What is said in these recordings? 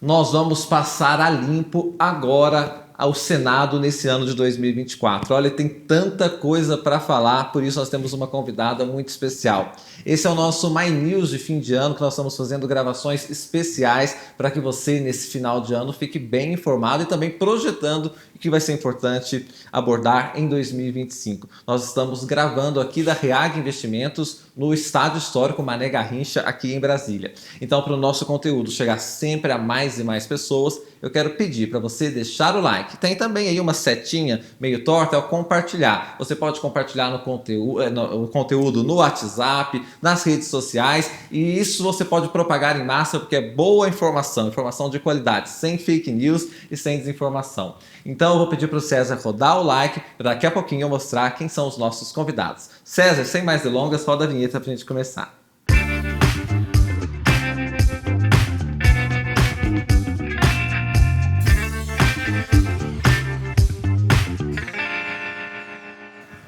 Nós vamos passar a limpo agora ao Senado nesse ano de 2024. Olha, tem tanta coisa para falar, por isso nós temos uma convidada muito especial. Esse é o nosso My News de fim de ano, que nós estamos fazendo gravações especiais para que você, nesse final de ano, fique bem informado e também projetando o que vai ser importante abordar em 2025. Nós estamos gravando aqui da Reag Investimentos, no Estádio Histórico Mané Garrincha, aqui em Brasília. Então, para o nosso conteúdo chegar sempre a mais e mais pessoas, eu quero pedir para você deixar o like. Tem também aí uma setinha meio torta, é o compartilhar. Você pode compartilhar no conteúdo no WhatsApp, nas redes sociais, e isso você pode propagar em massa porque é boa informação, informação de qualidade, sem fake news e sem desinformação. Então eu vou pedir para o César rodar o like, para daqui a pouquinho eu mostrar quem são os nossos convidados. César, sem mais delongas, roda a vinheta para a gente começar.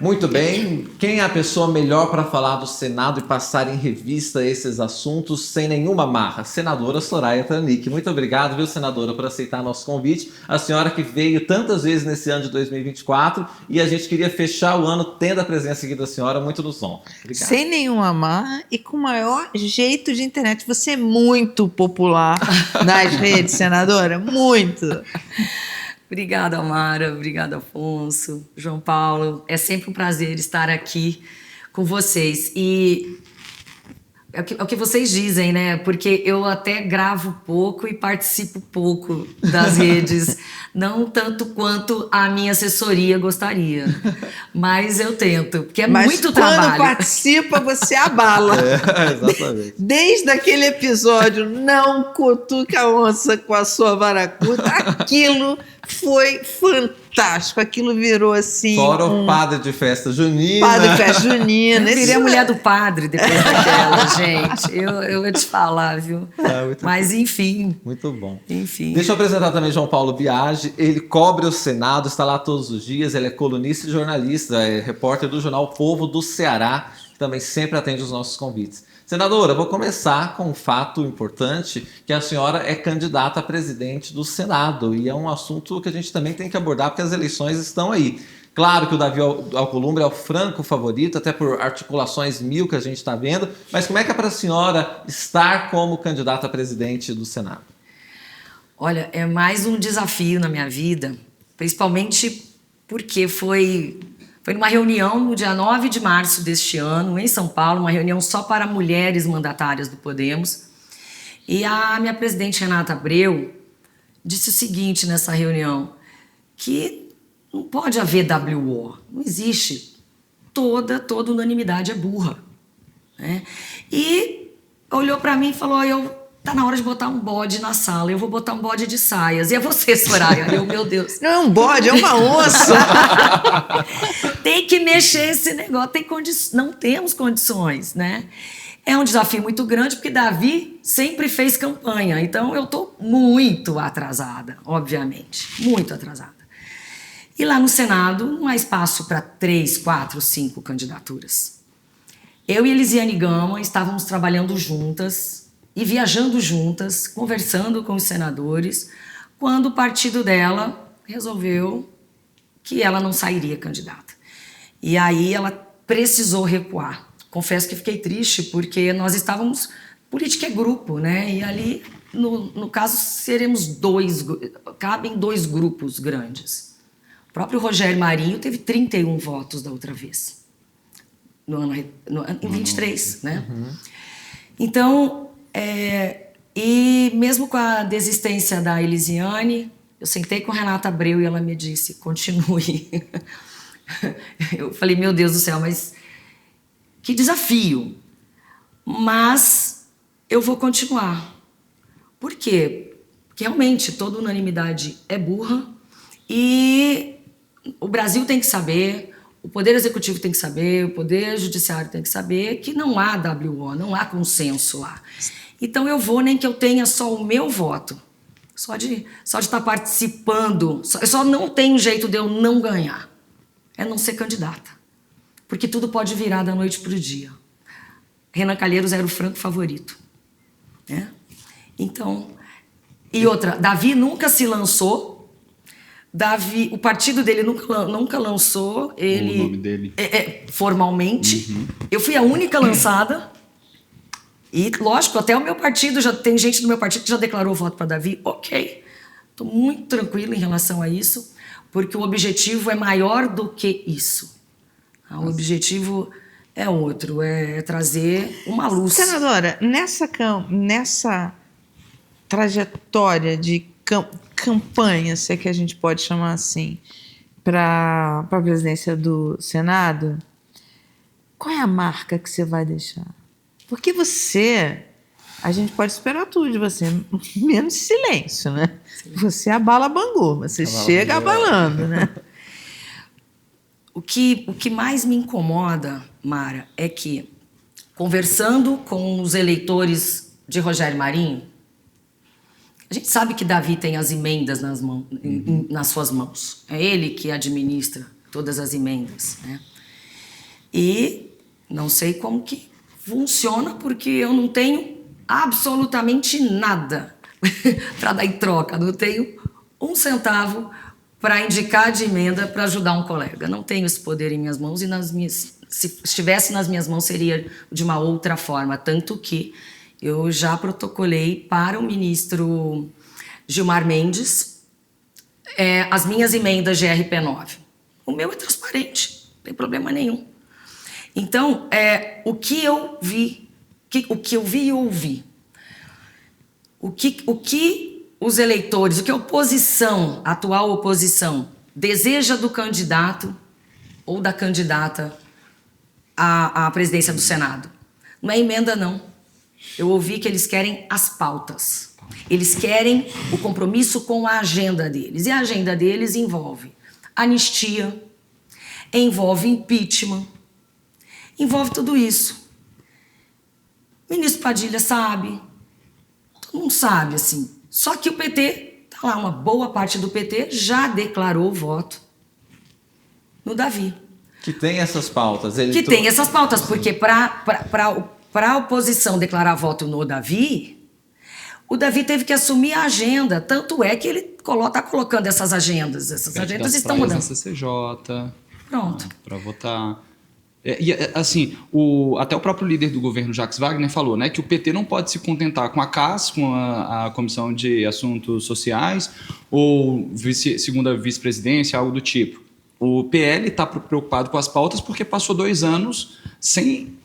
Muito bem, quem é a pessoa melhor para falar do Senado e passar em revista esses assuntos sem nenhuma marra? Senadora Soraya Tronic. Muito obrigado, viu, senadora, por aceitar nosso convite. A senhora que veio tantas vezes nesse ano de 2024 e a gente queria fechar o ano tendo a presença aqui da senhora, muito nos honra. Obrigado. Sem nenhuma marra e com o maior jeito de internet. Você é muito popular nas redes, senadora, muito. Obrigada, Amara. Obrigada, Afonso, João Paulo. É sempre um prazer estar aqui com vocês. E é o que vocês dizem, né? Porque eu até gravo pouco e participo pouco das redes. Não tanto quanto a minha assessoria gostaria. Mas eu tento, porque é muito trabalho. Mas quando participa, você abala. Exatamente. Desde aquele episódio, não cutuca a onça com a sua varacuta, aquilo foi fantástico. Aquilo virou assim. Fora o padre de festa junina. Padre de festa junina. Eu virei a mulher do padre depois daquela, gente. Eu vou te falar, viu? Mas bom. Enfim. Muito bom. Enfim. Deixa eu apresentar também João Paulo Biagi. Ele cobre o Senado, está lá todos os dias. Ele é colunista e jornalista, é repórter do jornal Povo do Ceará, que também sempre atende os nossos convites. Senadora, vou começar com um fato importante, que a senhora é candidata a presidente do Senado, e é um assunto que a gente também tem que abordar, porque as eleições estão aí. Claro que o Davi Alcolumbre é o franco favorito, até por articulações mil que a gente está vendo, mas como é que é para a senhora estar como candidata a presidente do Senado? Olha, é mais um desafio na minha vida, principalmente porque foi numa reunião no dia 9 de março deste ano, em São Paulo, uma reunião só para mulheres mandatárias do Podemos. E a minha presidente Renata Abreu disse o seguinte nessa reunião, que não pode haver WO, não existe. Toda unanimidade é burra. Né? E olhou para mim e falou, tá na hora de botar um bode na sala, eu vou botar um bode de saias. E é você, Soraya. Meu Deus. Não é um bode, é uma onça. Tem que mexer esse negócio, não temos condições, né? É um desafio muito grande, porque Davi sempre fez campanha, então eu estou muito atrasada, obviamente, muito atrasada. E lá no Senado não há espaço para 3, 4, 5 candidaturas. Eu e Elisiane Gama estávamos trabalhando juntas, e viajando juntas, conversando com os senadores, quando o partido dela resolveu que ela não sairia candidata. E aí ela precisou recuar. Confesso que fiquei triste, porque nós estávamos... Política é grupo, né? E ali, no caso, cabem 2 grupos grandes. O próprio Rogério Marinho teve 31 votos da outra vez. Em 23, né? Uhum. Então... e mesmo com a desistência da Elisiane, eu sentei com a Renata Abreu e ela me disse, continue. Eu falei, meu Deus do céu, mas que desafio. Mas eu vou continuar. Por quê? Porque realmente toda unanimidade é burra e o Brasil tem que saber, o Poder Executivo tem que saber, o Poder Judiciário tem que saber que não há WO, não há consenso lá. Então eu vou, nem que eu tenha só o meu voto, só de estar participando, só não tem um jeito de eu não ganhar, é não ser candidata, porque tudo pode virar da noite para o dia. Renan Calheiros era o franco favorito, né? Então, E outra, Davi nunca se lançou. Davi, o partido dele nunca lançou ele, o nome dele. Formalmente. Eu fui a única lançada. E, lógico, até o meu partido, já tem gente do meu partido que já declarou voto para Davi. Ok, estou muito tranquila em relação a isso, porque o objetivo é maior do que isso. O objetivo é outro, é trazer uma luz. Senadora, nessa trajetória de campanha, se é que a gente pode chamar assim, para a presidência do Senado, qual é a marca que você vai deixar? Porque a gente pode esperar tudo de você, menos silêncio, né? Você abala Bangu, você chega abalando, né? O que mais me incomoda, Mara, é que, conversando com os eleitores de Rogério Marinho, a gente sabe que Davi tem as emendas nas suas mãos. É ele que administra todas as emendas, né? E não sei como que funciona, porque eu não tenho absolutamente nada para dar em troca. Não tenho um centavo para indicar de emenda para ajudar um colega. Não tenho esse poder em minhas mãos e se estivesse nas minhas mãos seria de uma outra forma. Tanto que eu já protocolei para o ministro Gilmar Mendes as minhas emendas de RP9. O meu é transparente, não tem problema nenhum. Então, o que eu vi e ouvi, o que os eleitores, o que a atual oposição, deseja do candidato ou da candidata à presidência do Senado. Não é emenda, não. Eu ouvi que eles querem as pautas. Eles querem o compromisso com a agenda deles. E a agenda deles envolve anistia, envolve impeachment, envolve tudo isso. O ministro Padilha sabe, todo mundo sabe, assim. Só que o PT, tá lá, uma boa parte do PT já declarou voto no Davi. Que tem essas pautas. Tem essas pautas, porque para a oposição declarar voto no Davi, o Davi teve que assumir a agenda. Tanto é que ele está colocando essas agendas. Essas agendas estão mudando. CCJ. Pronto. Para votar. Assim, até o próprio líder do governo, Jacques Wagner, falou, né, que o PT não pode se contentar com a CAS, com a Comissão de Assuntos Sociais, ou segunda vice-presidência, algo do tipo. O PL está preocupado com as pautas porque passou 2 anos sem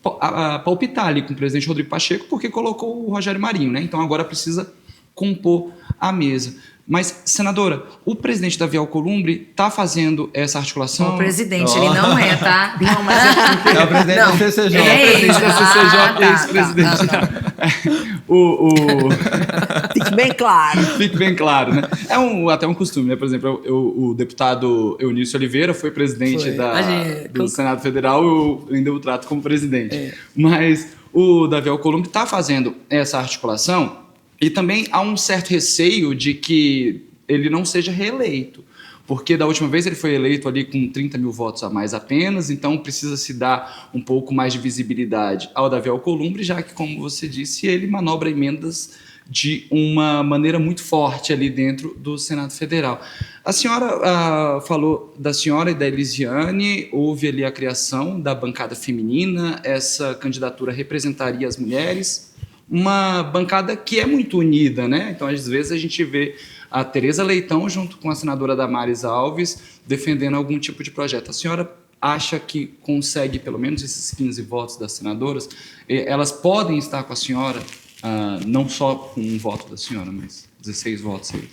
palpitar ali com o presidente Rodrigo Pacheco, porque colocou o Rogério Marinho, né? Então agora precisa compor a mesa. Mas, senadora, o presidente Davi Alcolumbre está fazendo essa articulação? O presidente, ele não é, tá? Não, mas É o presidente da CCJ. É ele. Presidente da CCJ, ex-presidente. fique bem claro. Fique bem claro, né? Até um costume, né? Por exemplo, o deputado Eunício Oliveira foi presidente do Senado Federal, eu ainda o trato como presidente. Mas o Davi Alcolumbre está fazendo essa articulação e também há um certo receio de que ele não seja reeleito, porque da última vez ele foi eleito ali com 30 mil votos a mais apenas, então precisa se dar um pouco mais de visibilidade ao Davi Alcolumbre, já que, como você disse, ele manobra emendas de uma maneira muito forte ali dentro do Senado Federal. A senhora falou da senhora e da Elisiane, houve ali a criação da bancada feminina, essa candidatura representaria as mulheres, uma bancada que é muito unida, né? Então, às vezes, a gente vê a Tereza Leitão junto com a senadora Damares Alves defendendo algum tipo de projeto. A senhora acha que consegue, pelo menos, esses 15 votos das senadoras? Elas podem estar com a senhora, não só com um voto da senhora, mas 16 votos aí?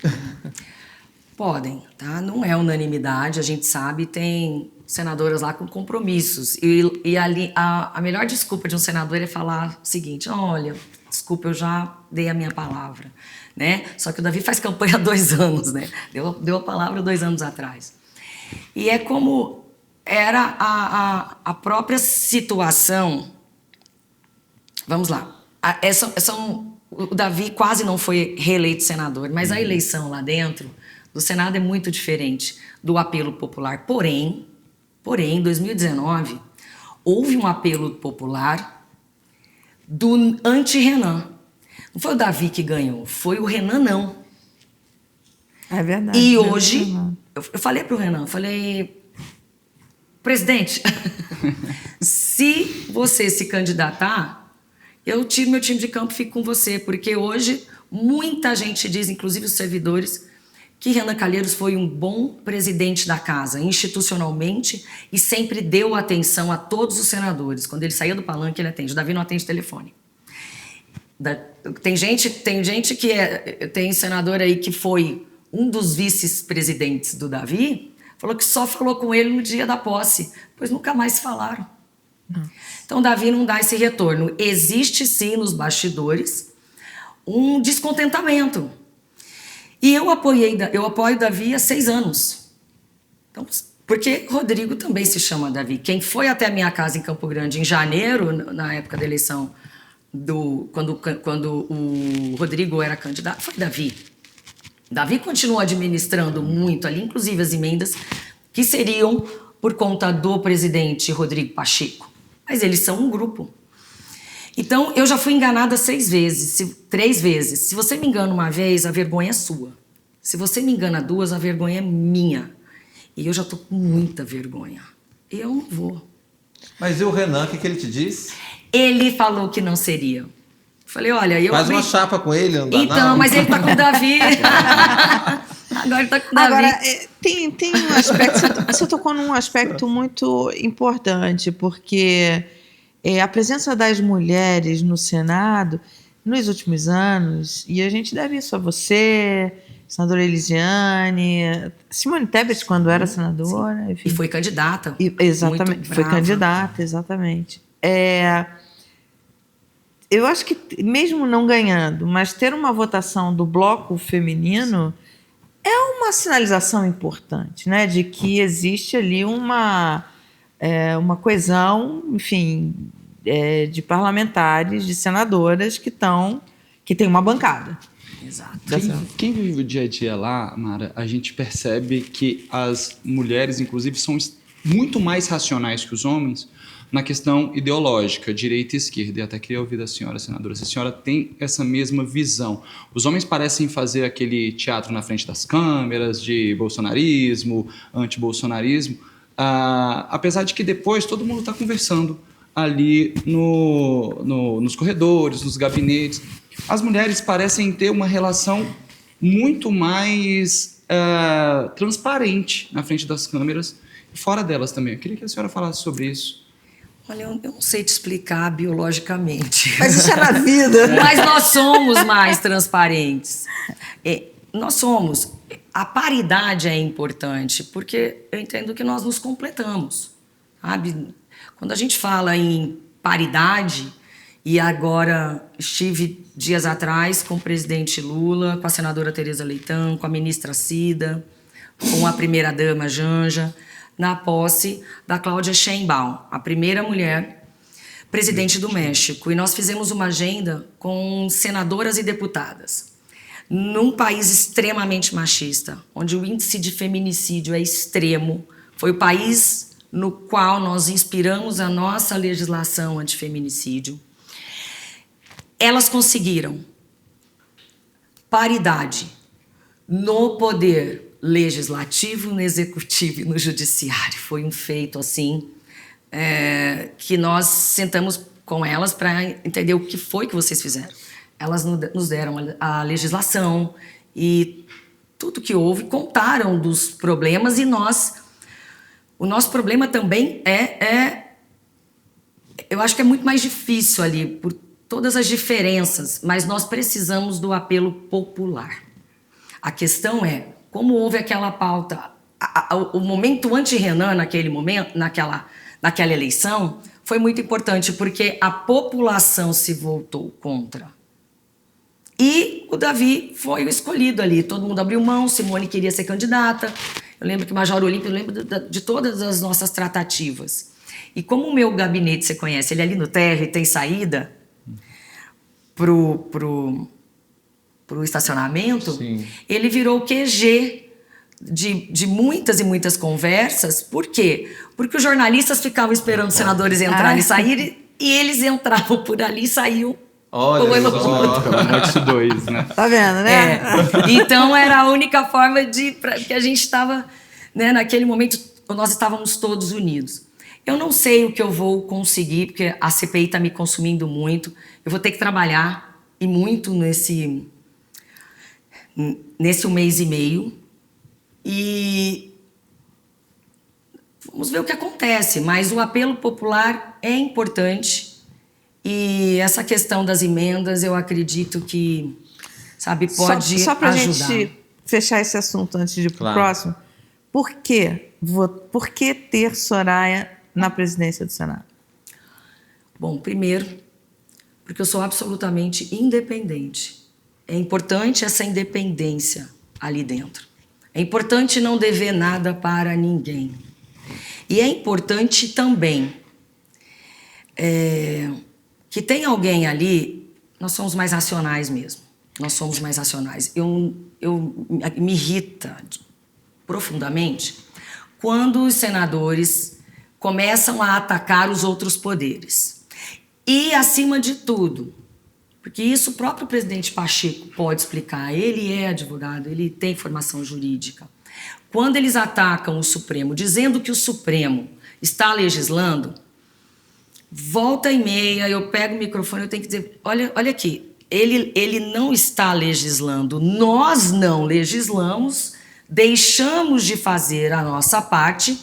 Podem, tá? Não é unanimidade, a gente sabe, tem senadoras lá com compromissos. E ali, a melhor desculpa de um senador é falar o seguinte: olha, desculpa, eu já dei a minha palavra, né? Só que o Davi faz campanha há 2 anos, né? Deu a palavra 2 anos atrás. E é como era a própria situação. Vamos lá. O Davi quase não foi reeleito senador, mas a eleição lá dentro do Senado é muito diferente do apelo popular. Porém, em 2019, houve um apelo popular do anti-Renan. Não foi o Davi que ganhou, foi o Renan não. É verdade. E hoje, eu falei para o Renan, presidente, se você se candidatar, eu tiro meu time de campo e fico com você, porque hoje muita gente diz, inclusive os servidores, que Renan Calheiros foi um bom presidente da casa, institucionalmente, e sempre deu atenção a todos os senadores. Quando ele saía do palanque, ele atende. O Davi não atende telefone. Tem gente que tem senador aí que foi um dos vice-presidentes do Davi, falou que só falou com ele no dia da posse, pois nunca mais se falaram. Então, o Davi não dá esse retorno. Existe, sim, nos bastidores, um descontentamento. E eu apoio o Davi há 6 anos. Então, porque Rodrigo também se chama Davi. Quem foi até a minha casa em Campo Grande em janeiro, na época da eleição, quando o Rodrigo era candidato, foi Davi. Davi continuou administrando muito ali, inclusive as emendas que seriam por conta do presidente Rodrigo Pacheco. Mas eles são um grupo. Então, eu já fui enganada 3 vezes. Se você me engana uma vez, a vergonha é sua. Se você me engana 2, a vergonha é minha. E eu já tô com muita vergonha. Eu não vou. Mas e o Renan, o que ele te disse? Ele falou que não seria. Falei, olha, eu... Faz uma chapa com ele, não dá então, nada. mas ele tá com o Davi. Agora ele tá com o Davi. Agora, tem um aspecto... Você tocou num aspecto muito importante, porque a presença das mulheres no Senado, nos últimos anos, e a gente deve isso a você, senadora Elisiane, Simone Tebet, quando era senadora. Enfim. E foi candidata. Exatamente, foi candidata, exatamente. Eu acho que, mesmo não ganhando, mas ter uma votação do bloco feminino é uma sinalização importante, né, de que existe ali uma coesão, enfim, de parlamentares, de senadoras que tem uma bancada. Exato. Quem vive o dia a dia lá, Mara, a gente percebe que as mulheres, inclusive, são muito mais racionais que os homens na questão ideológica, direita e esquerda. E até queria ouvir da senhora, senadora, se a senhora tem essa mesma visão. Os homens parecem fazer aquele teatro na frente das câmeras, de bolsonarismo, anti-bolsonarismo, apesar de que depois todo mundo está conversando ali nos corredores, nos gabinetes. As mulheres parecem ter uma relação muito mais transparente na frente das câmeras e fora delas também. Eu queria que a senhora falasse sobre isso. Olha, eu não sei te explicar biologicamente. Mas isso é na vida. Mas nós somos mais transparentes. Nós somos. A paridade é importante, porque eu entendo que nós nos completamos. Sabe? Quando a gente fala em paridade, e agora estive dias atrás com o presidente Lula, com a senadora Tereza Leitão, com a ministra Cida, com a primeira-dama Janja, na posse da Cláudia Sheinbaum, a primeira mulher presidente do México. E nós fizemos uma agenda com senadoras e deputadas. Num país extremamente machista, onde o índice de feminicídio é extremo, foi o país no qual nós inspiramos a nossa legislação antifeminicídio. Elas conseguiram paridade no poder legislativo, no executivo e no judiciário. Foi um feito assim que nós sentamos com elas para entender o que foi que vocês fizeram. Elas nos deram a legislação e tudo que houve, contaram dos problemas, e o nosso problema também eu acho que é muito mais difícil ali, por todas as diferenças, mas nós precisamos do apelo popular. A questão é, como houve aquela pauta, o momento anti-Renan naquele momento, naquela eleição, foi muito importante, porque a população se voltou contra. E o Davi foi o escolhido ali. Todo mundo abriu mão, Simone queria ser candidata. Eu lembro que o Major Olímpio, eu lembro de todas as nossas tratativas. E como o meu gabinete, você conhece, ele é ali no térreo, tem saída pro estacionamento, Sim. Ele virou o QG de muitas e muitas conversas. Por quê? Porque os jornalistas ficavam esperando os senadores entrarem e saírem, e eles entravam por ali e saíam Olha Ou só. Pelo Anexo 2, né? Tá vendo, né? Então era a única forma que a gente estava, né, naquele momento, nós estávamos todos unidos. Eu não sei o que eu vou conseguir, porque a CPI está me consumindo muito. Eu vou ter que trabalhar e muito nesse 1 mês e meio. E vamos ver o que acontece. Mas o apelo popular é importante. E essa questão das emendas, eu acredito que, sabe, pode só pra ajudar. gente fechar esse assunto antes de ir pro Claro. próximo, por que ter Soraya na presidência do Senado? Bom, primeiro, porque eu sou absolutamente independente. É importante essa independência ali dentro. É importante não dever nada para ninguém. E é importante também que tem alguém ali, nós somos mais racionais mesmo. Nós somos mais racionais. Me irrita profundamente quando os senadores começam a atacar os outros poderes. E, acima de tudo, porque isso o próprio presidente Pacheco pode explicar, ele é advogado, ele tem formação jurídica. Quando eles atacam o Supremo, dizendo que o Supremo está legislando, volta e meia, eu pego o microfone, eu tenho que dizer, olha aqui, ele não está legislando, nós não legislamos, deixamos de fazer a nossa parte,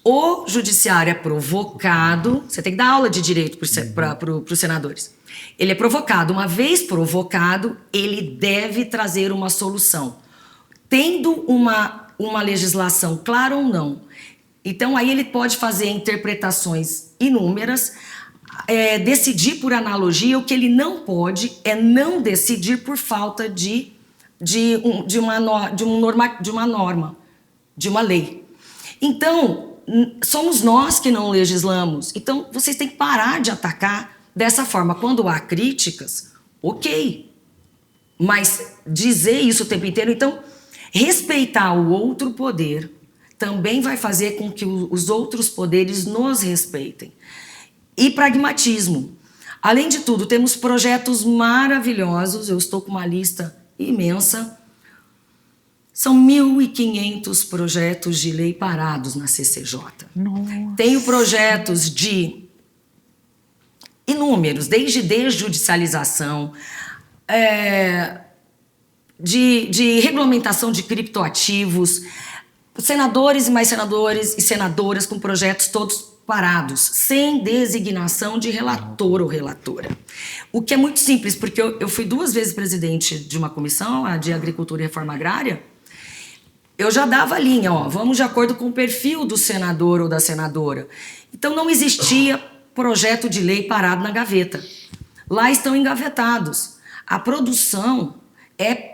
o judiciário é provocado, você tem que dar aula de direito para os senadores, ele é provocado, uma vez provocado, ele deve trazer uma solução, tendo uma legislação clara ou não. Então, aí ele pode fazer interpretações inúmeras, decidir por analogia. O que ele não pode é não decidir por falta de uma norma, de uma lei. Então, somos nós que não legislamos. Então, vocês têm que parar de atacar dessa forma. Quando há críticas, ok. Mas dizer isso o tempo inteiro... Então, respeitar o outro poder também vai fazer com que os outros poderes nos respeitem. E pragmatismo. Além de tudo, temos projetos maravilhosos, eu estou com uma lista imensa. São 1.500 projetos de lei parados na CCJ. Nossa. Tenho projetos de inúmeros, desde desjudicialização, de regulamentação de criptoativos, senadores e mais senadores e senadoras com projetos todos parados, sem designação de relator ou relatora. O que é muito simples, porque eu fui 2 vezes presidente de uma comissão, a de Agricultura e Reforma Agrária, eu já dava a linha, vamos de acordo com o perfil do senador ou da senadora. Então não existia projeto de lei parado na gaveta. Lá estão engavetados. A produção é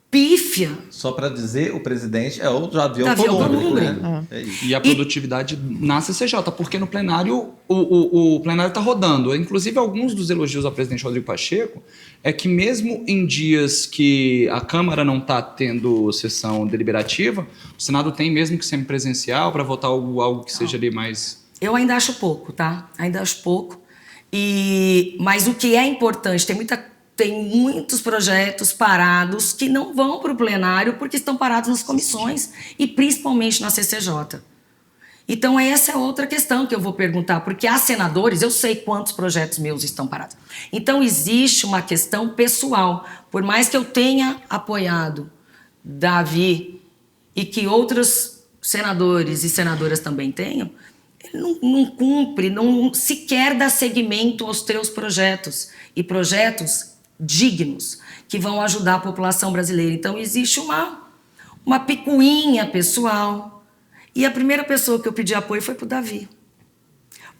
pífia. Só para dizer, o presidente é o Davi Alcolumbre. Né? É isso. E a produtividade na CCJ, porque no plenário, o plenário está rodando. Inclusive, alguns dos elogios ao presidente Rodrigo Pacheco é que mesmo em dias que a Câmara não está tendo sessão deliberativa, o Senado tem mesmo que ser presencial para votar algo que seja ali mais... Eu ainda acho pouco, tá? Ainda acho pouco. Mas o que é importante, tem muitos projetos parados que não vão para o plenário porque estão parados nas comissões e principalmente na CCJ. Então, essa é outra questão que eu vou perguntar, porque há senadores, eu sei quantos projetos meus estão parados. Então, existe uma questão pessoal. Por mais que eu tenha apoiado Davi e que outros senadores e senadoras também tenham, ele não cumpre, não sequer dá seguimento aos teus projetos. E projetos dignos, que vão ajudar a população brasileira. Então, existe uma picuinha pessoal. E a primeira pessoa que eu pedi apoio foi para o Davi.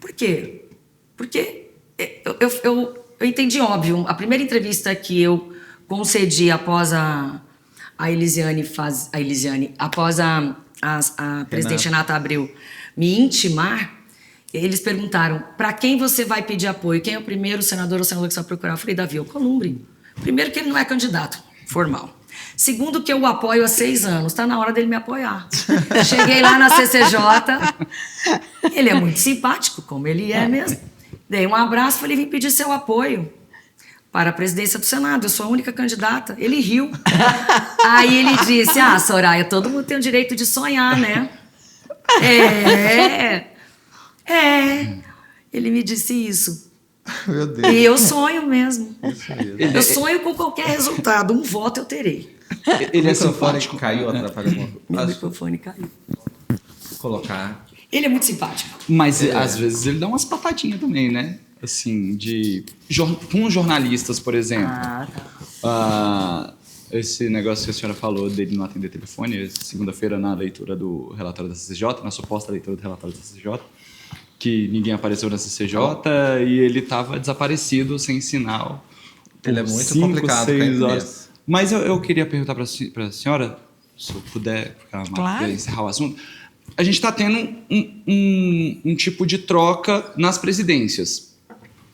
Por quê? Porque eu entendi, óbvio, a primeira entrevista que eu concedi após a presidente Renata Abreu me intimar, eles perguntaram, para quem você vai pedir apoio? Quem é o primeiro senador ou senadora que você vai procurar? Eu falei, Davi Alcolumbre. Primeiro que ele não é candidato formal. Segundo que eu o apoio há 6 anos. Está na hora dele me apoiar. Cheguei lá na CCJ. Ele é muito simpático, como ele é mesmo. Dei um abraço, falei, vim pedir seu apoio. para a presidência do Senado, eu sou a única candidata. Ele riu. Aí ele disse, Soraya, todo mundo tem o direito de sonhar, né? Ele me disse isso. Meu Deus. E eu sonho mesmo. Eu sonho com qualquer resultado. Um voto eu terei. Ele O é microfone simpático. caiu, atrapalhou alguma Meu coisa. microfone caiu. Colocar. Ele é muito simpático. Mas às vezes ele dá umas patadinhas também, né? Assim, com jornalistas, por exemplo. Esse negócio que a senhora falou dele não atender telefone, segunda-feira na leitura do relatório da CCJ, na suposta leitura do relatório da CCJ, que ninguém apareceu na CCJ e ele estava desaparecido, sem sinal. Ele é muito complicado, 6 cara, horas. mesmo. Mas eu queria perguntar para a senhora, se eu puder Claro. encerrar o assunto. A gente está tendo um tipo de troca nas presidências.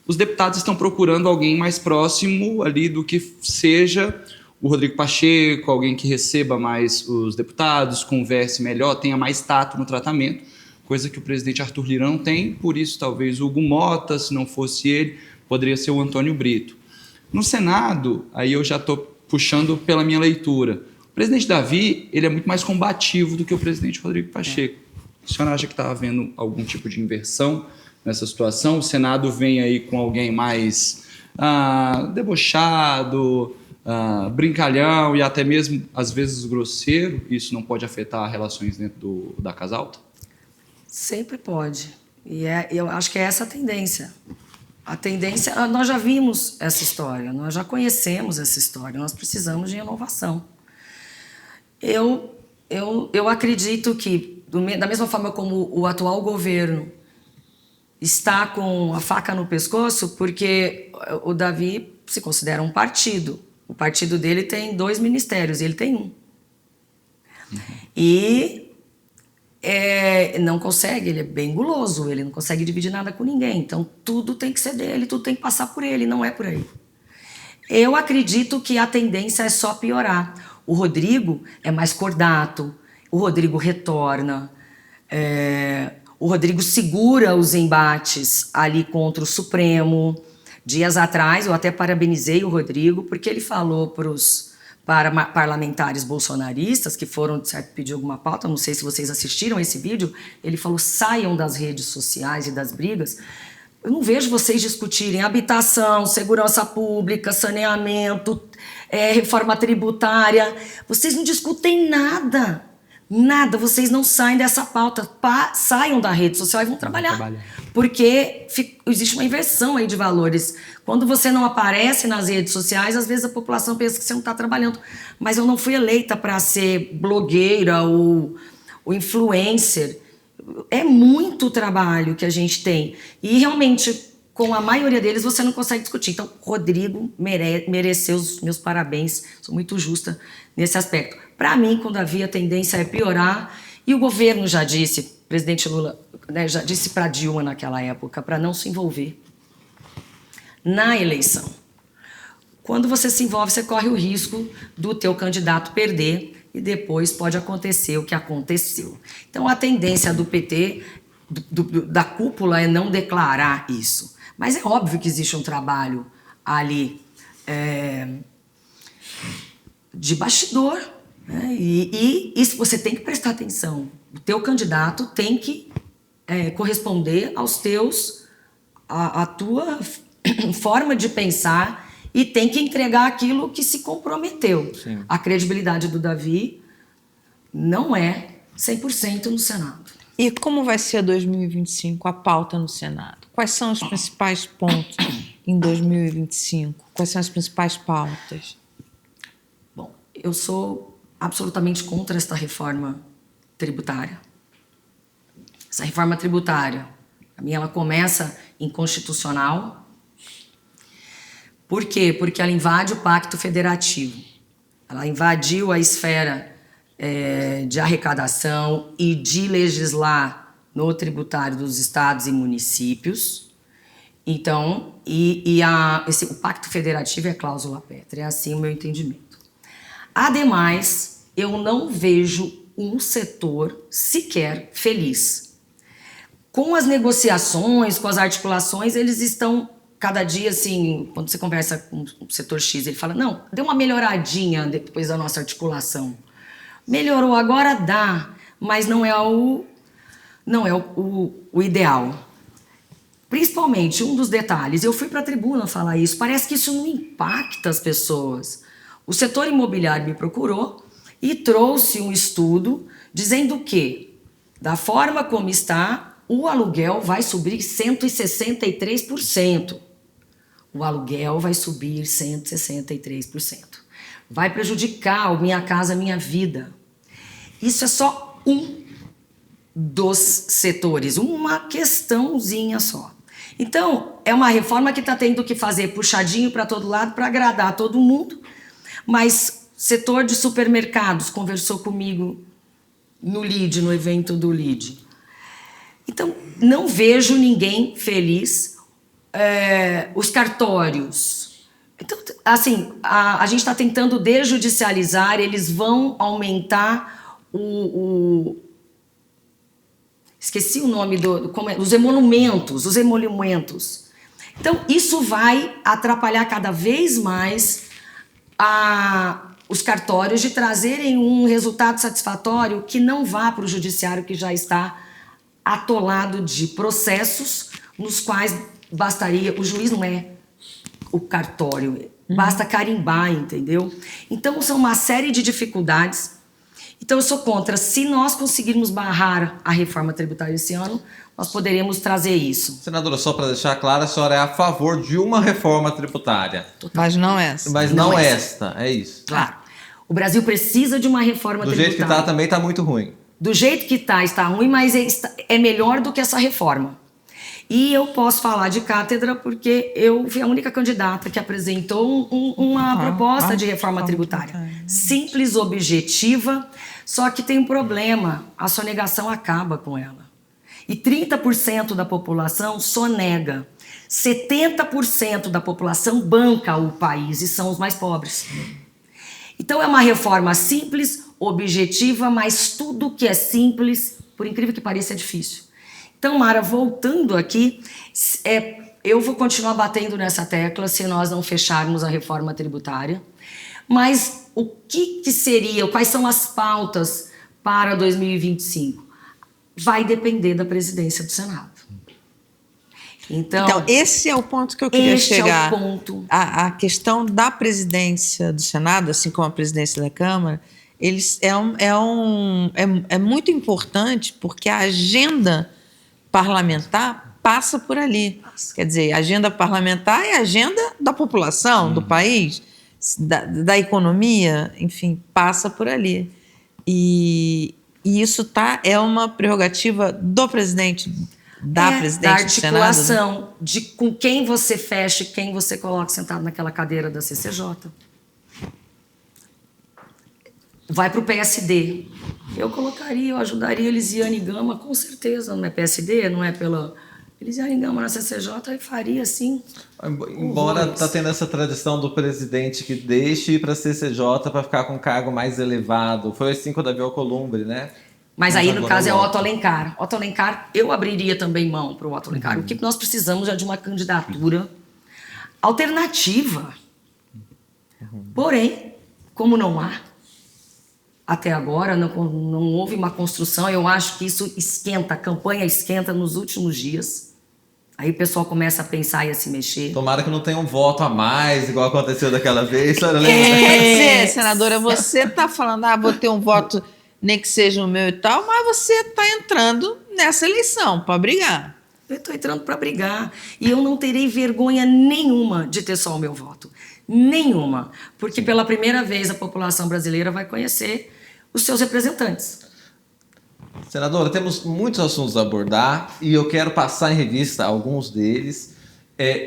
Os deputados estão procurando alguém mais próximo ali do que seja o Rodrigo Pacheco, alguém que receba mais os deputados, converse melhor, tenha mais tato no tratamento, coisa que o presidente Arthur Lira não tem, por isso talvez o Hugo Mota, se não fosse ele, poderia ser o Antônio Brito. No Senado, aí eu já estou puxando pela minha leitura, o presidente Davi, ele é muito mais combativo do que o presidente Rodrigo Pacheco. A senhora acha que está havendo algum tipo de inversão nessa situação? O Senado vem aí com alguém mais debochado, brincalhão e até mesmo, às vezes, grosseiro. Isso não pode afetar relações dentro da Casa Alta? Sempre pode. E eu acho que é essa a tendência. A tendência... Nós já vimos essa história, nós já conhecemos essa história, nós precisamos de inovação. Eu acredito que, da mesma forma como o atual governo está com a faca no pescoço, porque o Davi se considera um partido. O partido dele tem 2 ministérios, ele tem 1. E não consegue, ele é bem guloso, ele não consegue dividir nada com ninguém. Então, tudo tem que ser dele, tudo tem que passar por ele, não é por aí. Eu acredito que a tendência é só piorar. O Rodrigo é mais cordato, o Rodrigo retorna, o Rodrigo segura os embates ali contra o Supremo. Dias atrás, eu até parabenizei o Rodrigo, porque ele falou para parlamentares bolsonaristas que foram, de certo, pedir alguma pauta, não sei se vocês assistiram esse vídeo, ele falou, saiam das redes sociais e das brigas. Eu não vejo vocês discutirem habitação, segurança pública, saneamento, reforma tributária. Vocês não discutem nada. Nada. Vocês não saem dessa pauta. Saiam da rede social e vão trabalhar. Porque existe uma inversão aí de valores. Quando você não aparece nas redes sociais, às vezes a população pensa que você não está trabalhando. Mas eu não fui eleita para ser blogueira ou influencer. É muito trabalho que a gente tem. E realmente, com a maioria deles, você não consegue discutir. Então, Rodrigo mereceu os meus parabéns. Sou muito justa nesse aspecto. Para mim, com o Davi, a tendência é piorar. E o governo já disse, o presidente Lula, né, já disse para Dilma naquela época, para não se envolver na eleição. Quando você se envolve, você corre o risco do teu candidato perder e depois pode acontecer o que aconteceu. Então, a tendência do PT, da cúpula, é não declarar isso. Mas é óbvio que existe um trabalho ali de bastidor, né? E isso você tem que prestar atenção. O teu candidato tem que corresponder à tua forma de pensar e tem que entregar aquilo que se comprometeu. Sim. A credibilidade do Davi não é 100% no Senado. E como vai ser 2025, a pauta no Senado? Quais são os principais pontos em 2025? Quais são as principais pautas? Bom, eu sou absolutamente contra esta reforma tributária. Essa reforma tributária, para mim, ela começa inconstitucional. Por quê? Porque ela invade o Pacto Federativo. Ela invadiu a esfera de arrecadação e de legislar no tributário dos estados e municípios. Então, o Pacto Federativo é cláusula pétrea, é assim o meu entendimento. Ademais, eu não vejo um setor sequer feliz. Com as negociações, com as articulações, eles estão cada dia, assim, quando você conversa com o setor X, ele fala, não, deu uma melhoradinha depois da nossa articulação. Melhorou, agora dá, mas não é o ideal. Principalmente, um dos detalhes, eu fui para a tribuna falar isso, parece que isso não impacta as pessoas. O setor imobiliário me procurou e trouxe um estudo dizendo que, da forma como está, o aluguel vai subir 163%. O aluguel vai subir 163%. Vai prejudicar o Minha Casa Minha Vida. Isso é só um dos setores, uma questãozinha só. Então, é uma reforma que está tendo que fazer puxadinho para todo lado para agradar todo mundo, mas setor de supermercados conversou comigo no LIDE, no evento do LIDE. Então, não vejo ninguém feliz. Os cartórios. Então, assim, a gente está tentando desjudicializar, eles vão aumentar esqueci o nome os emolumentos. Então, isso vai atrapalhar cada vez mais os cartórios de trazerem um resultado satisfatório que não vá para o judiciário, que já está atolado de processos nos quais bastaria, o juiz não é o cartório, basta carimbar, entendeu? Então, são uma série de dificuldades. Então, eu sou contra. Se nós conseguirmos barrar a reforma tributária esse ano, nós poderemos trazer isso. Senadora, só para deixar claro, a senhora é a favor de uma reforma tributária. Mas não essa. Mas não esta, é isso. Claro. O Brasil precisa de uma reforma tributária. Do jeito que está, também está muito ruim. Do jeito que está ruim, mas é melhor do que essa reforma. E eu posso falar de cátedra porque eu fui a única candidata que apresentou uma proposta de reforma tributária. Simples, objetiva, só que tem um problema, a sonegação acaba com ela. E 30% da população sonega. 70% da população banca o país e são os mais pobres. Então é uma reforma simples, objetiva, mas tudo que é simples, por incrível que pareça, é difícil. Então, Mara, voltando aqui, eu vou continuar batendo nessa tecla se nós não fecharmos a reforma tributária. Mas o que seria, quais são as pautas para 2025? Vai depender da presidência do Senado. Então, esse é o ponto que eu queria chegar. Esse é o ponto. A questão da presidência do Senado, assim como a presidência da Câmara, é muito importante porque a agenda parlamentar passa por ali. Quer dizer, a agenda parlamentar é a agenda da população, do país, da economia, enfim, passa por ali. E isso é uma prerrogativa do presidente, da presidente do Senado. Da articulação, de com quem você fecha e quem você coloca sentado naquela cadeira da CCJ. Vai para o PSD. Eu ajudaria Elisiane Gama, com certeza, não é PSD, não é pela Elisiane Gama na CCJ, e faria assim. Embora está tendo essa tradição do presidente que deixe ir para a CCJ para ficar com um cargo mais elevado. Foi assim com o Davi Alcolumbre, né? Mas aí, no caso, é o Otto Alencar. Otto Alencar, eu abriria também mão para o Otto Alencar. O que nós precisamos é de uma candidatura alternativa. Porém, como não há, até agora não houve uma construção, eu acho que isso esquenta, a campanha esquenta nos últimos dias. Aí o pessoal começa a pensar e a se mexer. Tomara que não tenha um voto a mais, igual aconteceu daquela vez. Quer dizer, senadora, você está falando, vou ter um voto, nem que seja o meu e tal, mas você está entrando nessa eleição para brigar. Eu estou entrando para brigar e eu não terei vergonha nenhuma de ter só o meu voto. Nenhuma. Porque pela primeira vez a população brasileira vai conhecer os seus representantes. Senadora, temos muitos assuntos a abordar e eu quero passar em revista alguns deles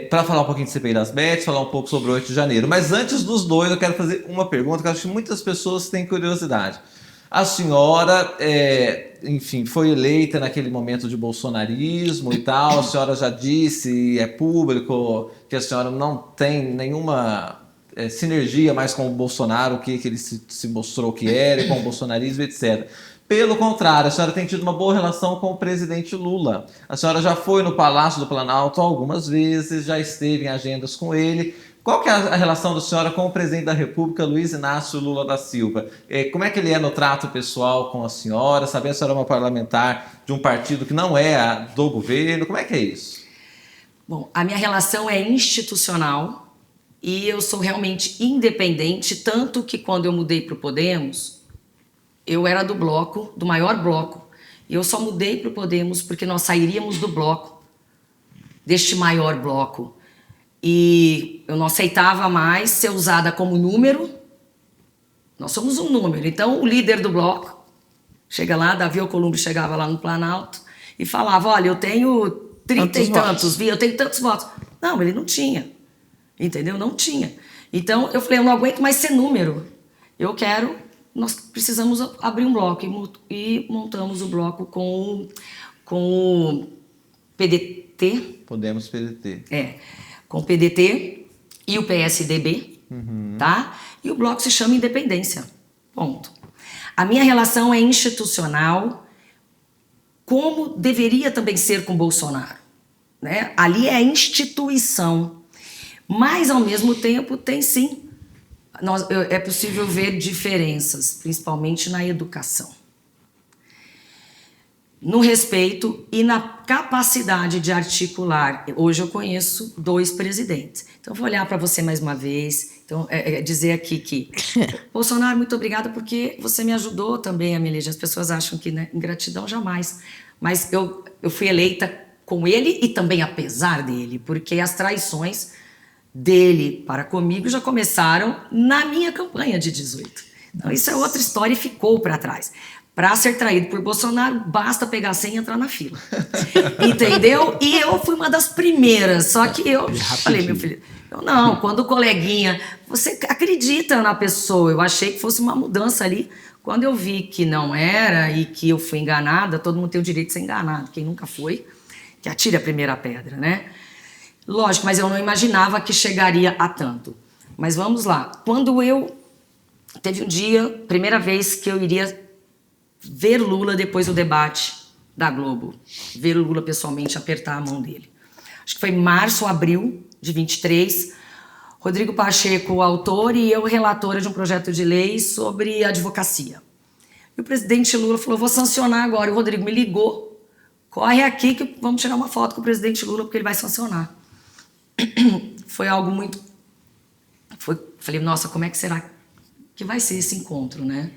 para falar um pouquinho de CPI das Bets, falar um pouco sobre o 8 de janeiro. Mas antes dos dois, eu quero fazer uma pergunta que eu acho que muitas pessoas têm curiosidade. A senhora, enfim, foi eleita naquele momento de bolsonarismo e tal. A senhora já disse, é público, que a senhora não tem nenhuma sinergia mais com o Bolsonaro, o que ele se mostrou que era, e com o bolsonarismo, etc. Pelo contrário, a senhora tem tido uma boa relação com o presidente Lula. A senhora já foi no Palácio do Planalto algumas vezes, já esteve em agendas com ele. Qual que é a relação da senhora com o presidente da República, Luiz Inácio Lula da Silva? Como é que ele é no trato pessoal com a senhora? Sabendo que a senhora é uma parlamentar de um partido que não é a do governo, como é que é isso? Bom, a minha relação é institucional e eu sou realmente independente, tanto que quando eu mudei para o Podemos, eu era do bloco, do maior bloco, e eu só mudei para o Podemos porque nós sairíamos do bloco, deste maior bloco. E eu não aceitava mais ser usada como número. Nós somos um número. Então, o líder do bloco chega lá, Davi Alcolumbre chegava lá no Planalto e falava, olha, eu tenho 30 e tantos, eu tenho tantos votos. Não, ele não tinha. Entendeu? Não tinha. Então, eu falei, eu não aguento mais ser número. Nós precisamos abrir um bloco. E montamos o bloco com o PDT. Podemos PDT. Com o PDT e o PSDB, tá? E o bloco se chama Independência, ponto. A minha relação é institucional, como deveria também ser com Bolsonaro, né? Ali é instituição, mas ao mesmo tempo tem sim, é possível ver diferenças, principalmente na educação, no respeito e na capacidade de articular. Hoje eu conheço 2 presidentes. Então, eu vou olhar para você mais uma vez. Então, dizer aqui que... Bolsonaro, muito obrigada porque você me ajudou também a me eleger. As pessoas acham que, né, ingratidão jamais. Mas eu fui eleita com ele e também apesar dele, porque as traições dele para comigo já começaram na minha campanha de 18. Então, isso é outra história e ficou para trás. Para ser traído por Bolsonaro, basta pegar a senha e entrar na fila. Entendeu? E eu fui uma das primeiras. Só que eu falei, meu filho, quando o coleguinha... Você acredita na pessoa. Eu achei que fosse uma mudança ali. Quando eu vi que não era e que eu fui enganada, todo mundo tem o direito de ser enganado. Quem nunca foi, que atire a primeira pedra, né? Lógico, mas eu não imaginava que chegaria a tanto. Mas vamos lá. Teve um dia, primeira vez que eu iria ver Lula depois do debate da Globo. Ver o Lula pessoalmente, apertar a mão dele. Acho que foi março, abril de 23. Rodrigo Pacheco, autor, e eu, relatora de um projeto de lei sobre advocacia. E o presidente Lula falou, vou sancionar agora. E o Rodrigo me ligou. Corre aqui que vamos tirar uma foto com o presidente Lula porque ele vai sancionar. Foi algo muito... Falei, nossa, como é que será que vai ser esse encontro, né?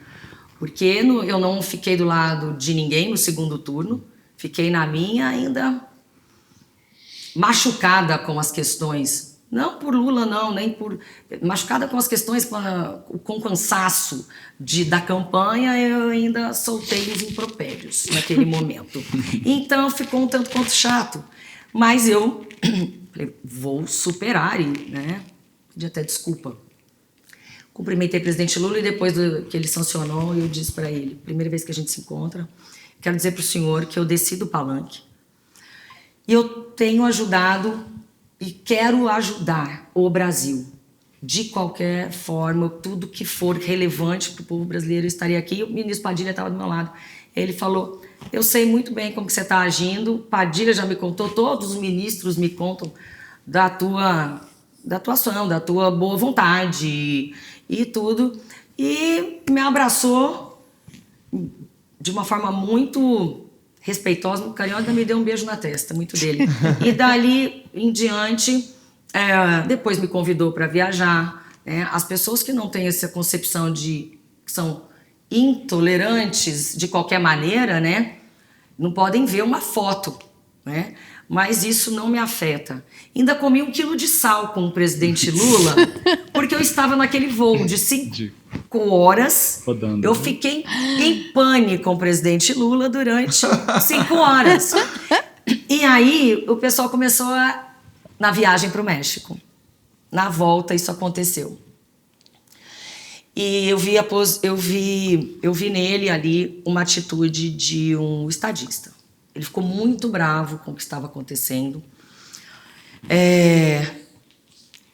Porque eu não fiquei do lado de ninguém no segundo turno, fiquei na minha ainda machucada com as questões, não por Lula não, nem por... machucada com as questões, com o cansaço da campanha, eu ainda soltei os impropérios naquele momento. Então ficou um tanto quanto chato, mas eu falei, vou superar, né? Pedi até desculpa. Cumprimentei o presidente Lula e depois que ele sancionou, eu disse para ele, primeira vez que a gente se encontra, quero dizer para o senhor que eu desci do palanque e eu tenho ajudado e quero ajudar o Brasil. De qualquer forma, tudo que for relevante para o povo brasileiro, eu estaria aqui. E o ministro Padilha estava do meu lado. Ele falou, eu sei muito bem como que você está agindo, Padilha já me contou, todos os ministros me contam da tua atuação, da tua boa vontade e tudo, e me abraçou de uma forma muito respeitosa, muito carinhosa, me deu um beijo na testa, muito dele. E dali em diante, depois me convidou para viajar. As pessoas que não têm essa concepção que são intolerantes de qualquer maneira, né, não podem ver uma foto, né? Mas isso não me afeta. Ainda comi 1 quilo de sal com o presidente Lula, porque eu estava naquele voo de 5 horas. Rodando. Eu fiquei em pânico com o presidente Lula durante 5 horas. E aí o pessoal começou na viagem para o México. Na volta isso aconteceu. E eu vi nele ali uma atitude de um estadista. Ele ficou muito bravo com o que estava acontecendo.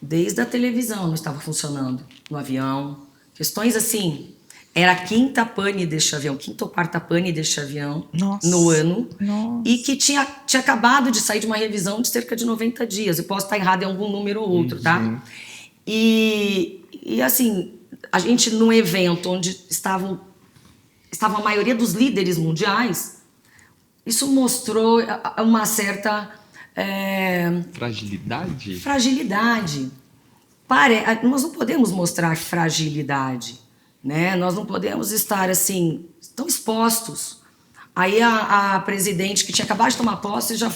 Desde a televisão não estava funcionando, no avião. Questões assim, era a quinta pane deste avião, quinta ou quarta pane deste avião no ano. E que tinha acabado de sair de uma revisão de cerca de 90 dias. Eu posso estar errado em algum número ou outro, tá? E assim, a gente num evento onde estava a maioria dos líderes mundiais, isso mostrou uma certa... Fragilidade. Nós não podemos mostrar fragilidade, né? Nós não podemos estar assim, tão expostos. Aí a presidente, que tinha acabado de tomar posse, já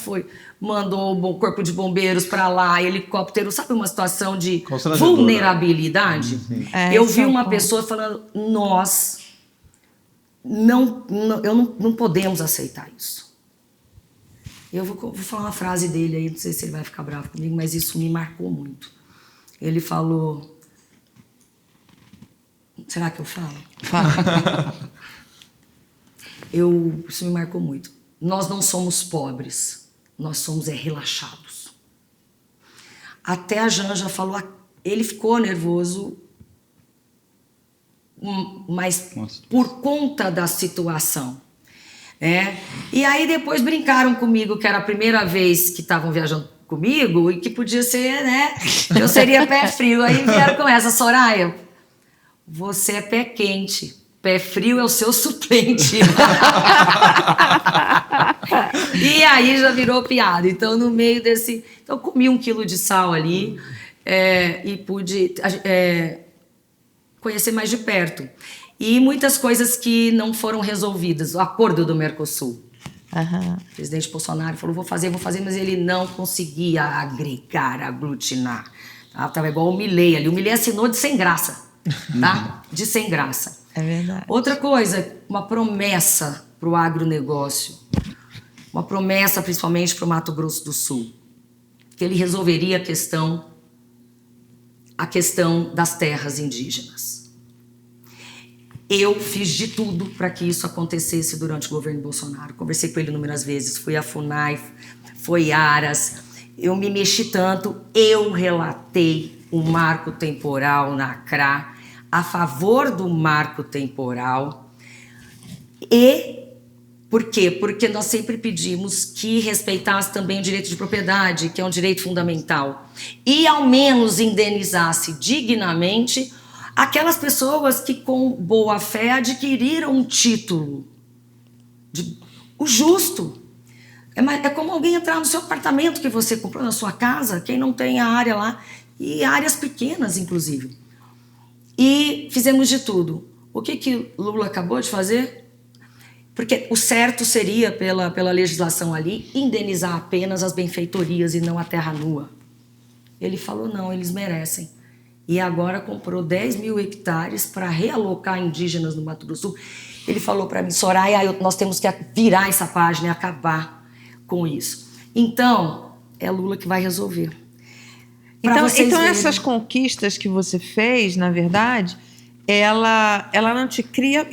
mandou o corpo de bombeiros para lá, helicóptero, sabe, uma situação de vulnerabilidade? Eu vi uma pessoa falando, nós não podemos aceitar isso. Eu vou falar uma frase dele aí, não sei se ele vai ficar bravo comigo, mas isso me marcou muito. Ele falou... Será que eu falo? Fala. Isso me marcou muito. Nós não somos pobres, nós somos relaxados. Até a Janja falou, ele ficou nervoso, mas por conta da situação. E aí depois brincaram comigo que era a primeira vez que estavam viajando comigo e que podia ser, né? Eu seria pé frio. Aí vieram com essa, Soraya, você é pé quente, pé frio é o seu suplente. E aí já virou piada. Então, no meio desse... Então, eu comi 1 quilo de sal ali e pude conhecer mais de perto. E muitas coisas que não foram resolvidas. O acordo do Mercosul. O presidente Bolsonaro falou, vou fazer, mas ele não conseguia agregar, aglutinar. Tava igual o Milei ali. O Milei assinou de sem graça, tá? De sem graça. É verdade. Outra coisa, uma promessa para o agronegócio. Uma promessa principalmente para o Mato Grosso do Sul. Que ele resolveria a questão das terras indígenas. Eu fiz de tudo para que isso acontecesse durante o governo Bolsonaro. Conversei com ele inúmeras vezes. Fui à FUNAI, fui à Aras. Eu me mexi tanto. Eu relatei o marco temporal na CRA a favor do marco temporal. E por quê? Porque nós sempre pedimos que respeitasse também o direito de propriedade, que é um direito fundamental. E ao menos indenizasse dignamente aquelas pessoas que, com boa fé, adquiriram um título. O justo. É como alguém entrar no seu apartamento que você comprou, na sua casa, quem não tem a área lá, e áreas pequenas, inclusive. E fizemos de tudo. O que Lula acabou de fazer? Porque o certo seria, pela legislação ali, indenizar apenas as benfeitorias e não a terra nua. Ele falou, não, eles merecem. E agora comprou 10 mil hectares para realocar indígenas no Mato Grosso do Sul. Ele falou para mim, Soraya, nós temos que virar essa página e acabar com isso. Então, é Lula que vai resolver. Então essas conquistas que você fez, na verdade, ela não te cria...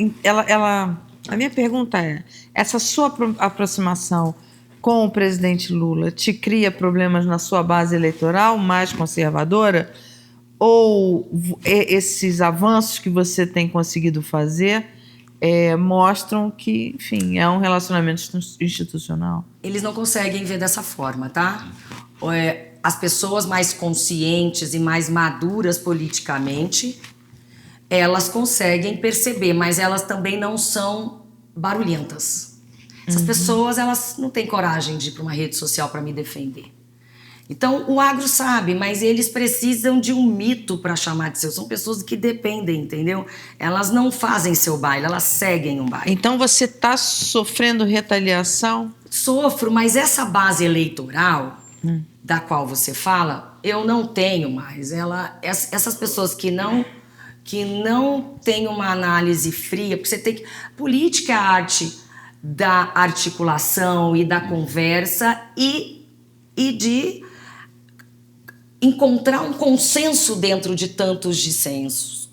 A minha pergunta é, essa sua aproximação com o presidente Lula te cria problemas na sua base eleitoral mais conservadora? Ou esses avanços que você tem conseguido fazer mostram que, enfim, é um relacionamento institucional? Eles não conseguem ver dessa forma, tá? As pessoas mais conscientes e mais maduras politicamente, elas conseguem perceber, mas elas também não são barulhentas. Essas pessoas, elas não têm coragem de ir para uma rede social para me defender. Então, o agro sabe, mas eles precisam de um mito para chamar de seu. São pessoas que dependem, entendeu? Elas não fazem seu baile, elas seguem um baile. Então, você está sofrendo retaliação? Sofro, mas essa base eleitoral da qual você fala, eu não tenho mais. Essas pessoas que não têm uma análise fria, porque você tem que... Política é a arte da articulação e da conversa e de encontrar um consenso dentro de tantos dissensos,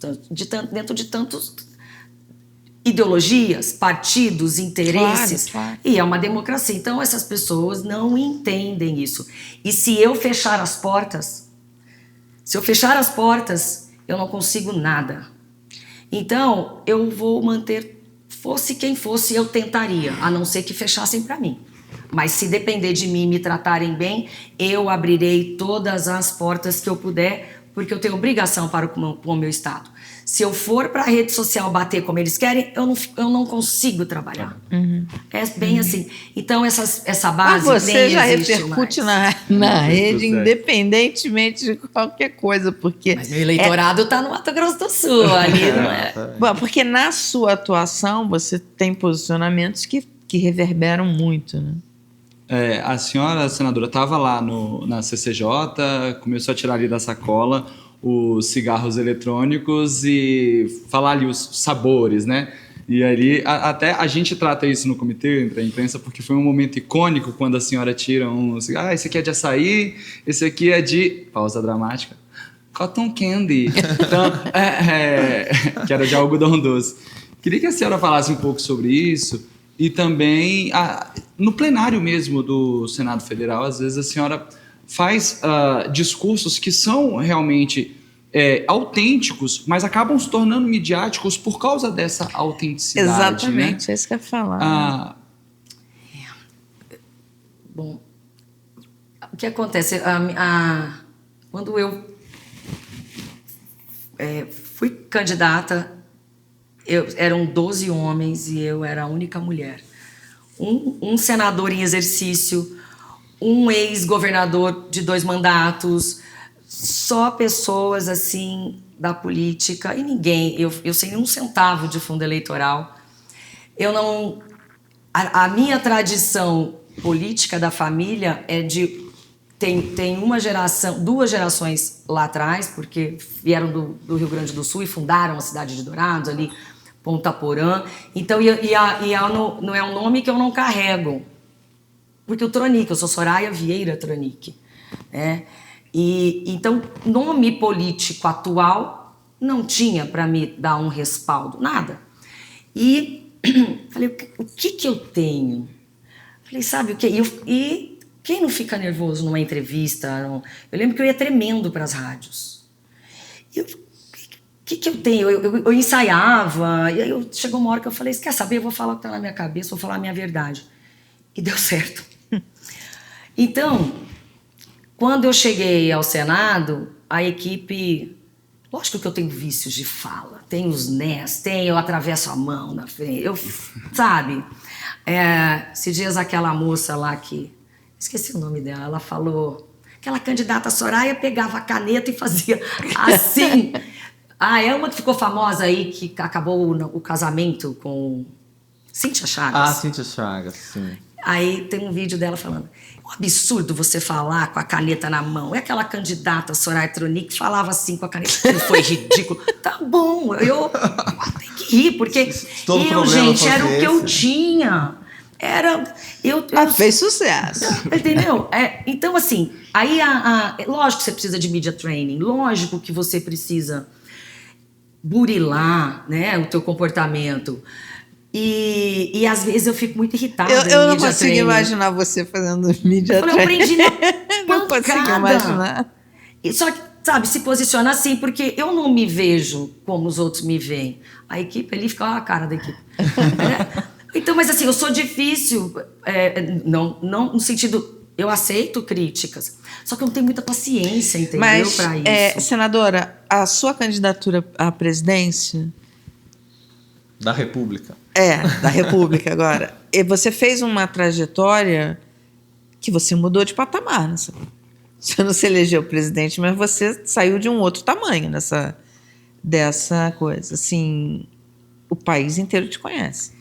dentro de tantos ideologias, partidos, interesses. Claro. E é uma democracia. Então, essas pessoas não entendem isso. E se eu fechar as portas, Se eu fechar as portas, eu não consigo nada. Então, eu vou manter, fosse quem fosse, eu tentaria, a não ser que fechassem para mim. Mas se depender de mim e me tratarem bem, eu abrirei todas as portas que eu puder, porque eu tenho obrigação para o meu Estado. Se eu for para a rede social bater como eles querem, eu não consigo trabalhar. É bem assim. Então, essa base mas você nem já existe repercute mais. na rede, independentemente de qualquer coisa, porque... Mas meu eleitorado está no Mato Grosso do Sul, ali não é... Bom, porque na sua atuação você tem posicionamentos que reverberam muito, né? A senhora senadora estava lá na CCJ, começou a tirar ali da sacola os cigarros eletrônicos e falar ali os sabores, né? E ali, até a gente trata isso no comitê, entre a imprensa, porque foi um momento icônico quando a senhora tira um cigarro. Esse aqui é de açaí, esse aqui é de... Pausa dramática. Cotton candy. Então, que era de algodão doce. Queria que a senhora falasse um pouco sobre isso e também no plenário mesmo do Senado Federal, às vezes a senhora faz discursos que são realmente autênticos, mas acabam se tornando midiáticos por causa dessa autenticidade. Exatamente, né? é isso que eu ia falar. Bom, o que acontece? Quando eu fui candidata, eram 12 homens e eu era a única mulher. Um senador em exercício, um ex-governador de 2 mandatos, só pessoas assim da política e ninguém, eu sem um centavo de fundo eleitoral. Eu não... A minha tradição política da família é de... Tem uma geração, 2 gerações lá atrás, porque vieram do Rio Grande do Sul e fundaram a cidade de Dourados, ali, Ponta Porã. Então, não é um nome que eu não carrego, porque o Tronic, eu sou Soraya Vieira Tronic, né? E então, nome político atual não tinha para me dar um respaldo, nada. E falei, o que eu tenho? Falei, sabe o quê? E quem não fica nervoso numa entrevista? Eu lembro que eu ia tremendo para as rádios. O que eu tenho? Eu ensaiava, e aí chegou uma hora que eu falei, quer saber? Eu vou falar o que está na minha cabeça, vou falar a minha verdade. E deu certo. Então, quando eu cheguei ao Senado, a equipe... Lógico que eu tenho vícios de fala, tenho os nés, eu atravesso a mão na frente, sabe? Esses dias aquela moça lá que... Esqueci o nome dela, ela falou... Aquela candidata Soraya pegava a caneta e fazia assim... é uma que ficou famosa aí, que acabou o casamento com Cíntia Chagas. Cíntia Chagas, sim. Aí tem um vídeo dela falando, é um absurdo você falar com a caneta na mão. É aquela candidata Soraya Tronic que falava assim com a caneta, que foi ridículo. Tá bom, eu tenho que rir, porque gente, era o que eu tinha. Fez sucesso. Entendeu? Então, assim, aí lógico que você precisa de media training, lógico que você precisa burilar, né, o teu comportamento. E às vezes eu fico muito irritada. Eu não consigo imaginar você fazendo media training. Eu aprendi na não consigo imaginar. E só que, sabe, se posiciona assim, porque eu não me vejo como os outros me veem. A equipe ali fica, a cara da equipe. Então, mas assim, eu sou difícil, não no sentido... Eu aceito críticas, só que eu não tenho muita paciência, entendeu, para isso. Senadora, a sua candidatura à presidência... Da República. Da República agora. E você fez uma trajetória que você mudou de patamar. Você não se elegeu presidente, mas você saiu de um outro tamanho dessa coisa. Assim, o país inteiro te conhece.